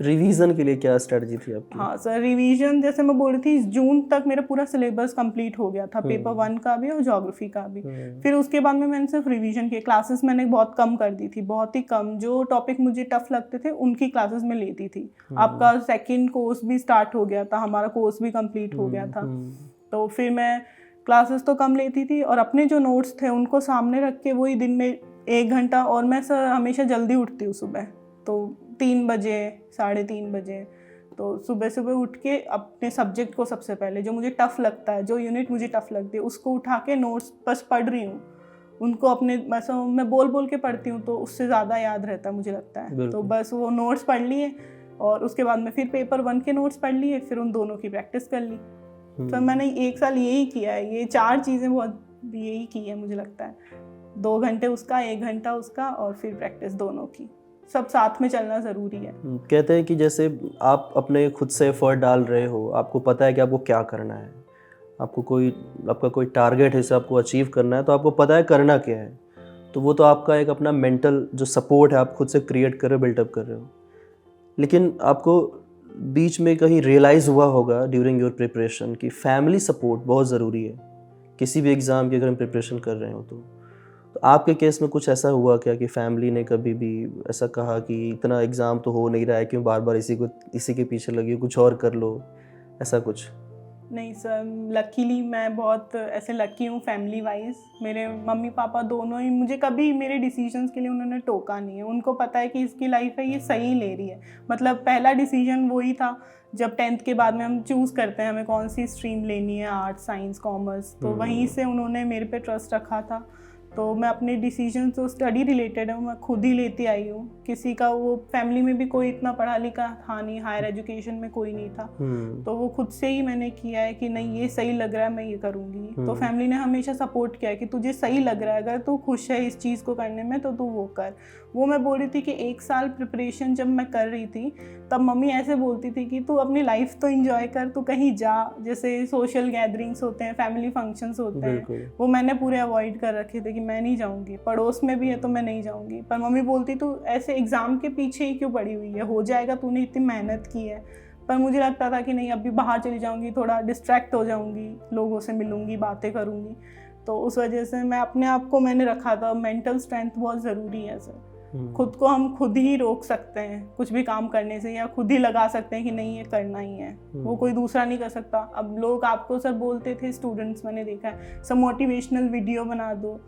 रिवीजन के लिए क्या स्ट्रेटजी थी आपकी? हाँ सर, रिवीजन जैसे मैं बोल रही थी, जून तक मेरा पूरा सिलेबस कंप्लीट हो गया था, पेपर 1 का भी और ज्योग्राफी का भी। फिर उसके बाद में मैंने सिर्फ रिवीजन किए। क्लासेस मैंने बहुत कम कर दी थी, बहुत ही कम। जो टॉपिक मुझे टफ लगते थे उनकी क्लासेस में लेती थी। आपका 2nd कोर्स भी स्टार्ट हो गया था, हमारा कोर्स भी कंप्लीट हो गया था। तो फिर मैं क्लासेस तो कम लेती थी, और अपने जो नोट्स थे उनको सामने रख के वही दिन में 1 घंटा। और मैं सर हमेशा जल्दी उठती हूँ सुबह, तो 3 बजे 3:30 बजे। तो सुबह सुबह उठ के अपने सब्जेक्ट को सबसे पहले, जो मुझे टफ़ लगता है, जो यूनिट मुझे टफ़ लगती है, उसको उठा के नोट्स बस पढ़ रही हूँ उनको। अपने बस मैं बोल बोल के पढ़ती हूँ, तो उससे ज़्यादा याद रहता है मुझे लगता है। तो बस वो नोट्स पढ़ लिए, और उसके बाद में फिर पेपर 1 के नोट्स पढ़ लिए, फिर उन दोनों की प्रैक्टिस कर ली। तो मैंने 1 साल यही किया है, ये 4 चीज़ें बहुत यही की है मुझे लगता है। 2 घंटे उसका, 1 घंटा उसका, और फिर प्रैक्टिस दोनों की। सब साथ में चलना ज़रूरी है। कहते हैं कि जैसे आप अपने खुद से एफर्ट डाल रहे हो, आपको पता है कि आपको क्या करना है, आपका कोई टारगेट है, इसे आपको अचीव करना है, तो आपको पता है करना क्या है। तो वो तो आपका एक अपना मेंटल जो सपोर्ट है आप खुद से क्रिएट कर रहे हो, बिल्टअप कर रहे हो। लेकिन आपको बीच में कहीं रियलाइज़ हुआ होगा ड्यूरिंग योर प्रिपरेशन कि फैमिली सपोर्ट बहुत ज़रूरी है किसी भी एग्ज़ाम की अगर हम प्रिपरेशन कर रहे हो तो आपके केस में कुछ ऐसा हुआ क्या कि फैमिली ने कभी भी ऐसा कहा कि इतना एग्ज़ाम तो हो नहीं रहा है, क्यों बार बार इसी के पीछे लगी हो, कुछ और कर लो, ऐसा कुछ? नहीं सर, लकीली मैं बहुत ऐसे लकी हूँ फैमिली वाइज। मेरे मम्मी पापा दोनों ही मुझे कभी मेरे डिसीजंस के लिए उन्होंने टोका नहीं है। उनको पता है कि इसकी लाइफ है, ये सही ले रही है। मतलब पहला डिसीजन वही था जब 10th के बाद में हम चूज़ करते हैं हमें कौन सी स्ट्रीम लेनी है, आर्ट्स, साइंस, कॉमर्स। तो वहीं से उन्होंने मेरे पे ट्रस्ट रखा था। तो मैं अपने डिसीजन जो स्टडी रिलेटेड है मैं खुद ही लेती आई हूँ। किसी का, वो फैमिली में भी कोई इतना पढ़ा लिखा था नहीं, हायर एजुकेशन में कोई नहीं था। तो वो खुद से ही मैंने किया है कि नहीं ये सही लग रहा है, मैं ये करूँगी। तो फैमिली ने हमेशा सपोर्ट किया है कि तुझे सही लग रहा है, अगर तू खुश है इस चीज़ को करने में तो तू वो कर। वो मैं बोल रही थी कि 1 साल प्रिपरेशन जब मैं कर रही थी तब मम्मी ऐसे बोलती थी कि तू अपनी लाइफ तो एंजॉय कर, तू कहीं जा, जैसे सोशल गैदरिंग्स होते हैं, फैमिली फंक्शंस होते हैं, वो मैंने पूरे अवॉइड कर रखे थे कि मैं नहीं जाऊँगी। पड़ोस में भी है तो मैं नहीं जाऊँगी। पर मम्मी बोलती तू ऐसे एग्ज़ाम के पीछे ही क्यों पड़ी हुई है, हो जाएगा, तूने इतनी मेहनत की है। पर मुझे लगता था कि नहीं, अभी बाहर चली जाऊँगी, थोड़ा डिस्ट्रैक्ट हो जाऊँगी, लोगों से मिलूँगी, बातें करूँगी। तो उस वजह से मैं अपने आप को मैंने रखा था। मेंटल स्ट्रेंथ बहुत ज़रूरी है सर। खुद को हम खुद ही रोक सकते हैं कुछ भी काम करने से, या खुद ही लगा सकते हैं कि नहीं ये करना ही है, वो कोई दूसरा नहीं कर सकता। अब लोग आपको सर बोलते थे, स्टूडेंट्स मैंने देखा है, सब मोटिवेशनल वीडियो बना दो,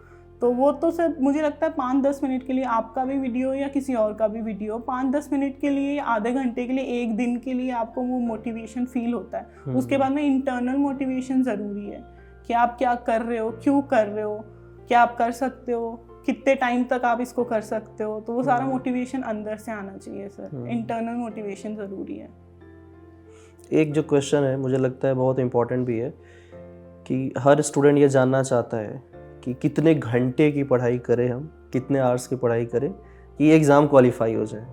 तो वो तो सर मुझे लगता है 5-10 मिनट के लिए आपका भी वीडियो या किसी और का भी वीडियो 5-10 मिनट के लिए, आधे घंटे के लिए, एक दिन के लिए आपको वो मोटिवेशन फील होता है। उसके बाद में इंटरनल मोटिवेशन ज़रूरी है कि आप क्या कर रहे हो, क्यों कर रहे हो, क्या आप कर सकते हो, कितने टाइम तक आप इसको कर सकते हो। तो वो सारा मोटिवेशन अंदर से आना चाहिए सर। इंटरनल मोटिवेशन ज़रूरी है। एक जो क्वेश्चन है मुझे लगता है बहुत इम्पोर्टेंट भी है कि हर स्टूडेंट ये जानना चाहता है कि कितने घंटे की पढ़ाई करें हम, कितने आवर्स की पढ़ाई करें कि एग्ज़ाम क्वालिफाई हो जाए।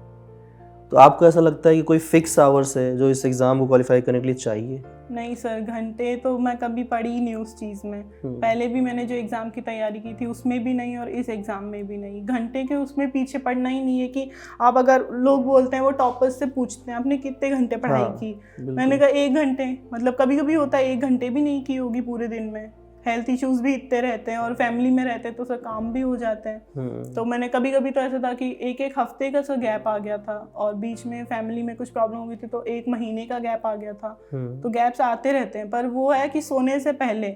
तो आपको ऐसा लगता है कि कोई फिक्स आवर्स है जो इस एग्ज़ाम को क्वालिफाई करने के लिए चाहिए? नहीं सर, घंटे तो मैं कभी पढ़ी ही नहीं उस चीज़ में। पहले भी मैंने जो एग्ज़ाम की तैयारी की थी उसमें भी नहीं और इस एग्ज़ाम में भी नहीं। घंटे के उसमें पीछे पड़ना ही नहीं है कि आप, अगर लोग बोलते हैं वो टॉपर्स से पूछते हैं आपने कितने घंटे पढ़ाई की, मैंने कहा 1 घंटे। मतलब कभी कभी होता है 1 घंटे भी नहीं की होगी पूरे दिन में। हेल्थ इश्यूज भी इतने रहते हैं और फैमिली में रहते हैं तो सर काम भी हो जाते हैं। तो मैंने कभी कभी तो ऐसा था कि एक हफ्ते का सर गैप आ गया था और बीच में फैमिली में कुछ प्रॉब्लम हुई थी तो 1 महीने का गैप आ गया था। तो गैप्स आते रहते हैं, पर वो है कि सोने से पहले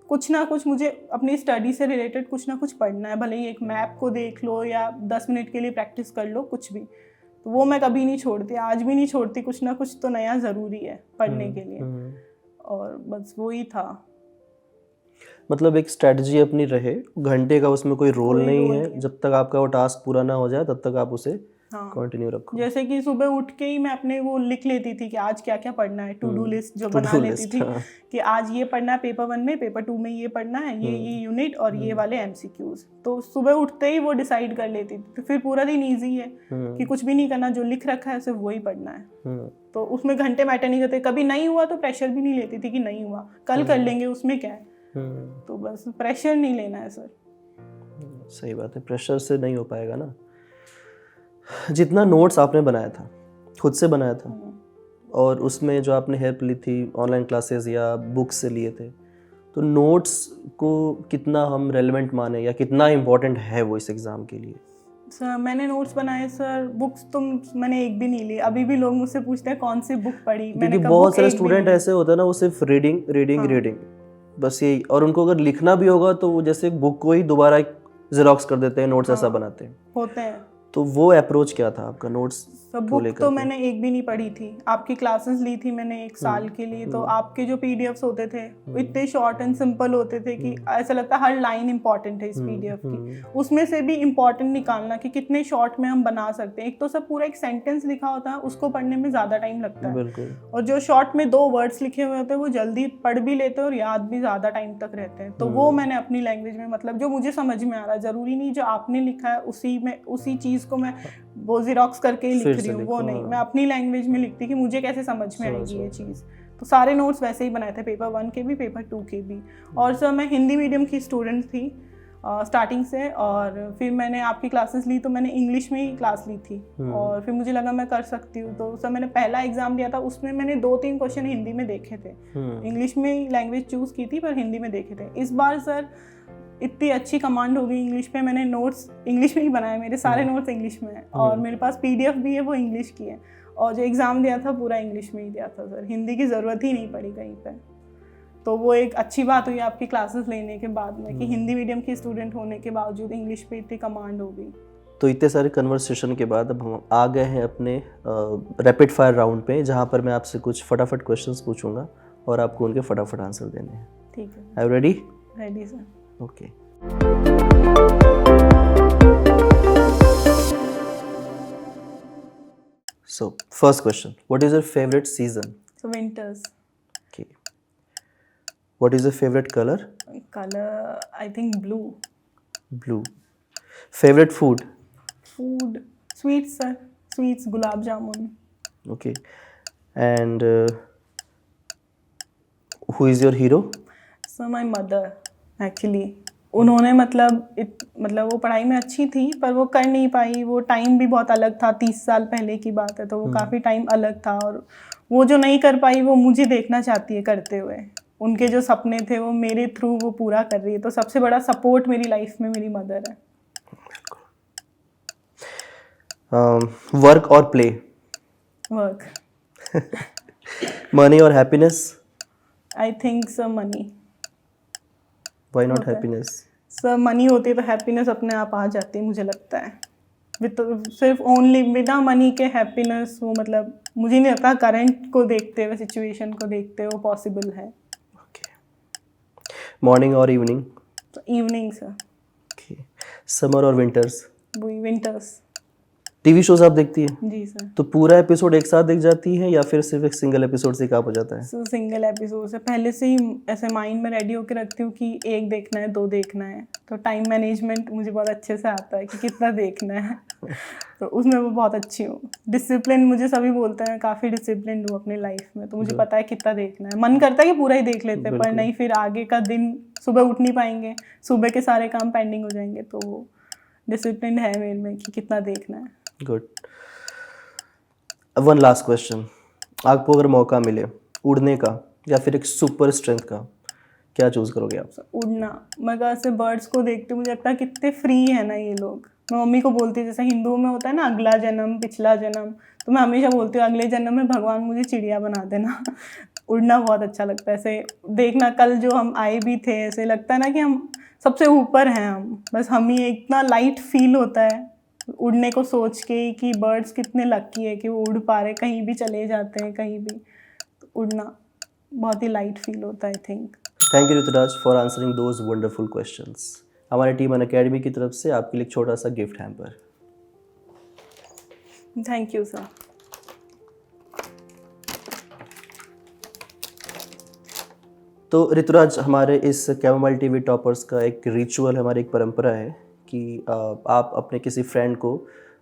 कुछ ना कुछ मुझे अपनी स्टडी से रिलेटेड कुछ ना कुछ पढ़ना है। भले ही एक मैप को देख लो या 10 मिनट के लिए प्रैक्टिस कर लो, कुछ भी। तो वो मैं कभी नहीं छोड़ती, आज भी नहीं छोड़ती। कुछ ना कुछ तो नया ज़रूरी है पढ़ने के लिए। और बस वही था। मतलब एक स्ट्रेटजी अपनी रहे, घंटे का उसमें कोई रोल नहीं है। जब तक आपका वो टास्क पूरा ना हो जाए तब तक आप उसे कंटिन्यू रखो। जैसे कि सुबह उठ के ही मैं अपने वो लिख लेती थी कि आज क्या क्या पढ़ना है। टू डू लिस्ट जो बना लेती थी कि आज ये पढ़ना है पेपर 1 में, पेपर 2 में ये पढ़ना है, ये यूनिट और ये वाले MCQs। तो सुबह उठते ही वो डिसाइड कर लेती थी। तो फिर पूरा दिन ईजी है कि कुछ भी नहीं करना, जो लिख रखा है सिर्फ वही पढ़ना है। तो उसमें घंटे मैटर नहीं करते। कभी नहीं हुआ तो प्रेशर भी नहीं लेती थी कि नहीं हुआ, कल कर लेंगे, उसमें क्या है। तो बस प्रेशर नहीं लेना है सर। सही बात है, प्रेशर से नहीं हो पाएगा ना। जितना नोट्स आपने बनाया था, खुद से बनाया था, और उसमें जो आपने हेल्प ली थी ऑनलाइन क्लासेस या बुक्स से लिए थे, तो नोट्स को कितना हम रेलेवेंट माने या कितना इम्पोर्टेंट है वो इस एग्ज़ाम के लिए? सर मैंने नोट्स बनाए सर। बुक्स तो मैंने एक भी नहीं ली। अभी भी लोग मुझसे पूछते हैं कौन सी बुक पढ़ी। क्योंकि बहुत सारे स्टूडेंट ऐसे होते हैं ना, वो सिर्फ रीडिंग बस यही। और उनको अगर लिखना भी होगा तो वो जैसे बुक को ही दोबारा जेरोक्स कर देते हैं, नोट्स ऐसा बनाते हैं होते हैं। तो वो अप्रोच क्या था आपका नोट्स बुक तो मैंने एक भी नहीं पढ़ी थी। आपकी क्लासेस ली थी मैंने 1 साल के लिए। तो आपके जो PDFs होते थे इतने शॉर्ट एंड सिंपल होते थे कि ऐसा लगता है हर लाइन इंपॉर्टेंट है इस PDF की। उसमें से भी इम्पोर्टेंट निकालना कि कितने शॉर्ट में हम बना सकते हैं। एक तो सब पूरा एक सेंटेंस लिखा होता है, उसको पढ़ने में ज़्यादा टाइम लगता है। और जो शॉर्ट में 2 वर्ड्स लिखे हुए होते हैं वो जल्दी पढ़ भी लेते हैं और याद भी ज़्यादा टाइम तक रहते हैं। तो वो मैंने अपनी लैंग्वेज में, मतलब जो मुझे समझ में आ रहा है, ज़रूरी नहीं जो आपने लिखा है उसी चीज़ को मैं वो ज़ेरॉक्स करके लिख रही हूँ, वो नहीं। मैं अपनी लैंग्वेज में लिखती कि मुझे कैसे समझ में आएगी ये चीज़। तो सारे नोट्स वैसे ही बनाए थे, पेपर 1 के भी, पेपर 2 के भी। और सर मैं हिंदी मीडियम की स्टूडेंट थी स्टार्टिंग से। और फिर मैंने आपकी क्लासेस ली तो मैंने इंग्लिश में ही क्लास ली थी। और फिर मुझे लगा मैं कर सकती हूँ। तो सर मैंने पहला एग्ज़ाम दिया था, उसमें मैंने 2-3 क्वेश्चन हिंदी में देखे थे। इंग्लिश में लैंग्वेज चूज़ की थी पर हिंदी में देखे थे। इस बार सर इतनी अच्छी कमांड हो गई इंग्लिश पे, मैंने नोट्स इंग्लिश में ही बनाए। मेरे सारे नोट्स इंग्लिश में हैं और मेरे पास PDF भी है, वो इंग्लिश की है। और जो एग्ज़ाम दिया था पूरा इंग्लिश में ही दिया था सर। हिंदी की ज़रूरत ही नहीं पड़ी कहीं पे। तो वो एक अच्छी बात हुई आपकी क्लासेस लेने के बाद में कि हिंदी मीडियम की स्टूडेंट होने के बावजूद इंग्लिश पे इतनी कमांड हो गई। तो इतने सारे कन्वर्सेशन के बाद अब हम आ गए हैं अपने रैपिड फायर राउंड पे, जहाँ पर मैं आपसे कुछ फटाफट क्वेश्चंस पूछूंगा और आपको उनके फटाफट आंसर देने हैं। ठीक है। Are you ready? Ready sir. Okay. So, first question. What is your favorite season? So winters. Okay. What is your favorite color? Color, I think blue. Blue. Favorite food? Food, sweets sir. Sweets, gulab jamun. Okay. And who is your hero? So my mother. Actually उन्होंने मतलब वो पढ़ाई में अच्छी थी पर वो कर नहीं पाई। वो टाइम भी बहुत अलग था, 30 साल पहले की बात है, तो वो काफ़ी टाइम अलग था। और वो जो नहीं कर पाई वो मुझे देखना चाहती है करते हुए। उनके जो सपने थे वो मेरे थ्रू वो पूरा कर रही है। तो सबसे बड़ा सपोर्ट मेरी लाइफ में मेरी मदर है। वर्क और प्ले? वर्क। मनी और happiness? I think so money. Why not happiness? Sir money होती है तो हैप्पीनेस अपने आप आ जाती है, मुझे लगता है। सिर्फ ओनली बिना मनी के हैप्पीनेस वो मतलब मुझे नहीं लगता करंट को देखते हुए, सिचुएशन को देखते हुए पॉसिबल है। ओके, मॉर्निंग और इवनिंग? तो इवनिंग सर। ओके, समर और विंटर्स? वही विंटर्स। टीवी शोज आप देखती है? जी सर। तो पूरा एपिसोड एक साथ देख जाती है या फिर सिर्फ एक सिंगल एपिसोड से काम हो जाता है? सर सिंगल एपिसोड से पहले से ही ऐसे माइंड में रेडी होकर रखती हूँ कि एक देखना है, 2 देखना है, तो टाइम मैनेजमेंट मुझे बहुत अच्छे से आता है कि कितना देखना है। तो उसमें वो बहुत अच्छी हूँ। डिसिप्लिन मुझे सभी बोलते हैं, काफ़ी डिसिप्लिन हूँ अपनी लाइफ में, तो मुझे पता है कितना देखना है। मन करता है कि पूरा ही देख लेते हैं, पर नहीं, फिर आगे का दिन सुबह उठ नहीं पाएंगे, सुबह के सारे काम पेंडिंग हो जाएंगे, तो वो डिसिप्लिन है मेरे में कि कितना देखना है। गुड। वन लास्ट क्वेश्चन, आपको अगर मौका मिले उड़ने का या फिर एक सुपर स्ट्रेंथ का, क्या चूज करोगे आप? उड़ना। मगर ऐसे बर्ड्स को देखते मुझे लगता है कितने फ्री है ना ये लोग। मैं मम्मी को बोलती हूँ, जैसे हिंदुओं में होता है ना अगला जन्म पिछला जन्म, तो मैं हमेशा बोलती हूँ अगले जन्म में भगवान मुझे चिड़िया बना देना। उड़ना बहुत अच्छा लगता है। ऐसे देखना, कल जो हम आए भी थे, ऐसे लगता है ना कि हम सबसे ऊपर हैं, हम बस हम ही, इतना लाइट फील होता है उड़ने को सोच के कि बर्ड्स कितने लकी है कि वो उड़ पा रहे, कहीं भी चले जाते हैं, कहीं भी। तो उड़ना बहुत ही लाइट फील होता है, I think. Thank you Rituraj for answering those wonderful questions. हमारे टीम अनअकैडमी की तरफ से आपके लिए एक छोटा सा gift hamper. Thank you sir. तो ऋतुराज, हमारे इस कैमोमाइल टीवी टॉपर्स का एक रिचुअल, हमारी एक परंपरा है कि आप अपने किसी फ्रेंड को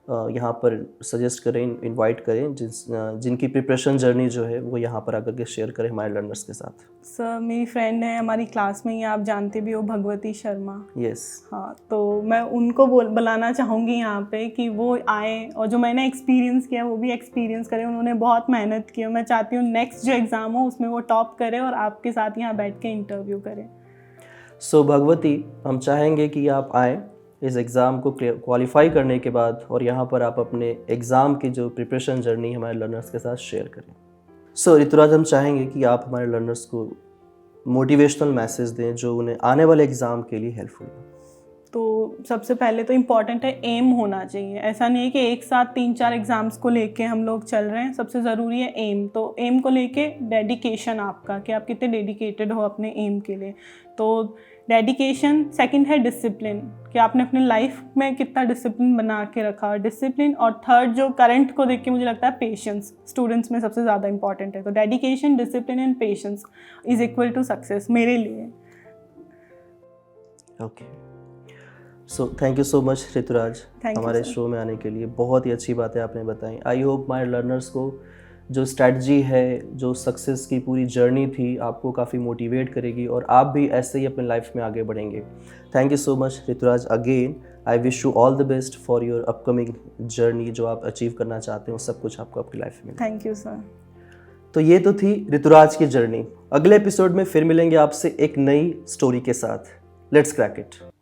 यहाँ पर सजेस्ट करें, इनवाइट करें, जिनकी प्रिपरेशन जर्नी जो है वो यहाँ पर आकर के शेयर करें हमारे लर्नर्स के साथ। सर मेरी फ्रेंड है, हमारी क्लास में ही, आप जानते भी हो, भगवती शर्मा। यस। हाँ, तो मैं उनको बुलाना चाहूँगी यहाँ पे कि वो आए और जो मैंने एक्सपीरियंस किया वो भी एक्सपीरियंस करें। उन्होंने बहुत मेहनत की, मैं चाहती हूँ नेक्स्ट जो एग्ज़ाम हो उसमें वो टॉप करे और आपके साथ यहाँ बैठ के इंटरव्यू करें। सो भगवती, हम चाहेंगे कि आप आएँ इस एग्ज़ाम को क्वालिफाई करने के बाद और यहाँ पर आप अपने एग्ज़ाम की जो प्रिपरेशन जर्नी हमारे लर्नर्स के साथ शेयर करें। सो ऋतुराज, हम चाहेंगे कि आप हमारे लर्नर्स को मोटिवेशनल मैसेज दें जो उन्हें आने वाले एग्ज़ाम के लिए हेल्पफुल हो। तो सबसे पहले तो इम्पॉर्टेंट है एम होना चाहिए। ऐसा नहीं है कि एक साथ 3-4 एग्ज़ाम्स को लेके हम लोग चल रहे हैं, सबसे ज़रूरी है एम। तो एम को लेके डेडिकेशन आपका, कि आप कितने डेडिकेटेड हो अपने एम के लिए। तो डेडिकेशन। सेकंड है डिसिप्लिन, कि आपने अपने लाइफ में कितना डिसिप्लिन बना के रखा, डिसिप्लिन। और थर्ड जो करंट को देख के मुझे लगता है पेशेंस, स्टूडेंट्स में सबसे ज़्यादा इंपॉर्टेंट है। तो dedication, discipline and patience is equal to success मेरे लिए। Okay, so thank you so much Rituraj हमारे शो में आने के लिए। बहुत ही अच्छी बातें आपने बताई। आई होप हमारे लर्नर्स को जो स्ट्रैटेजी है, जो सक्सेस की पूरी जर्नी थी, आपको काफ़ी मोटिवेट करेगी और आप भी ऐसे ही अपने लाइफ में आगे बढ़ेंगे। Thank you so much Rituraj again. I wish you all the best for your upcoming journey. जो आप अचीव करना चाहते हो सब कुछ आपको आपकी लाइफ में। Thank you sir. तो ये तो थी ऋतुराज की जर्नी। अगले एपिसोड में फिर मिलेंगे आपसे एक नई स्टोरी के साथ। Let's crack it.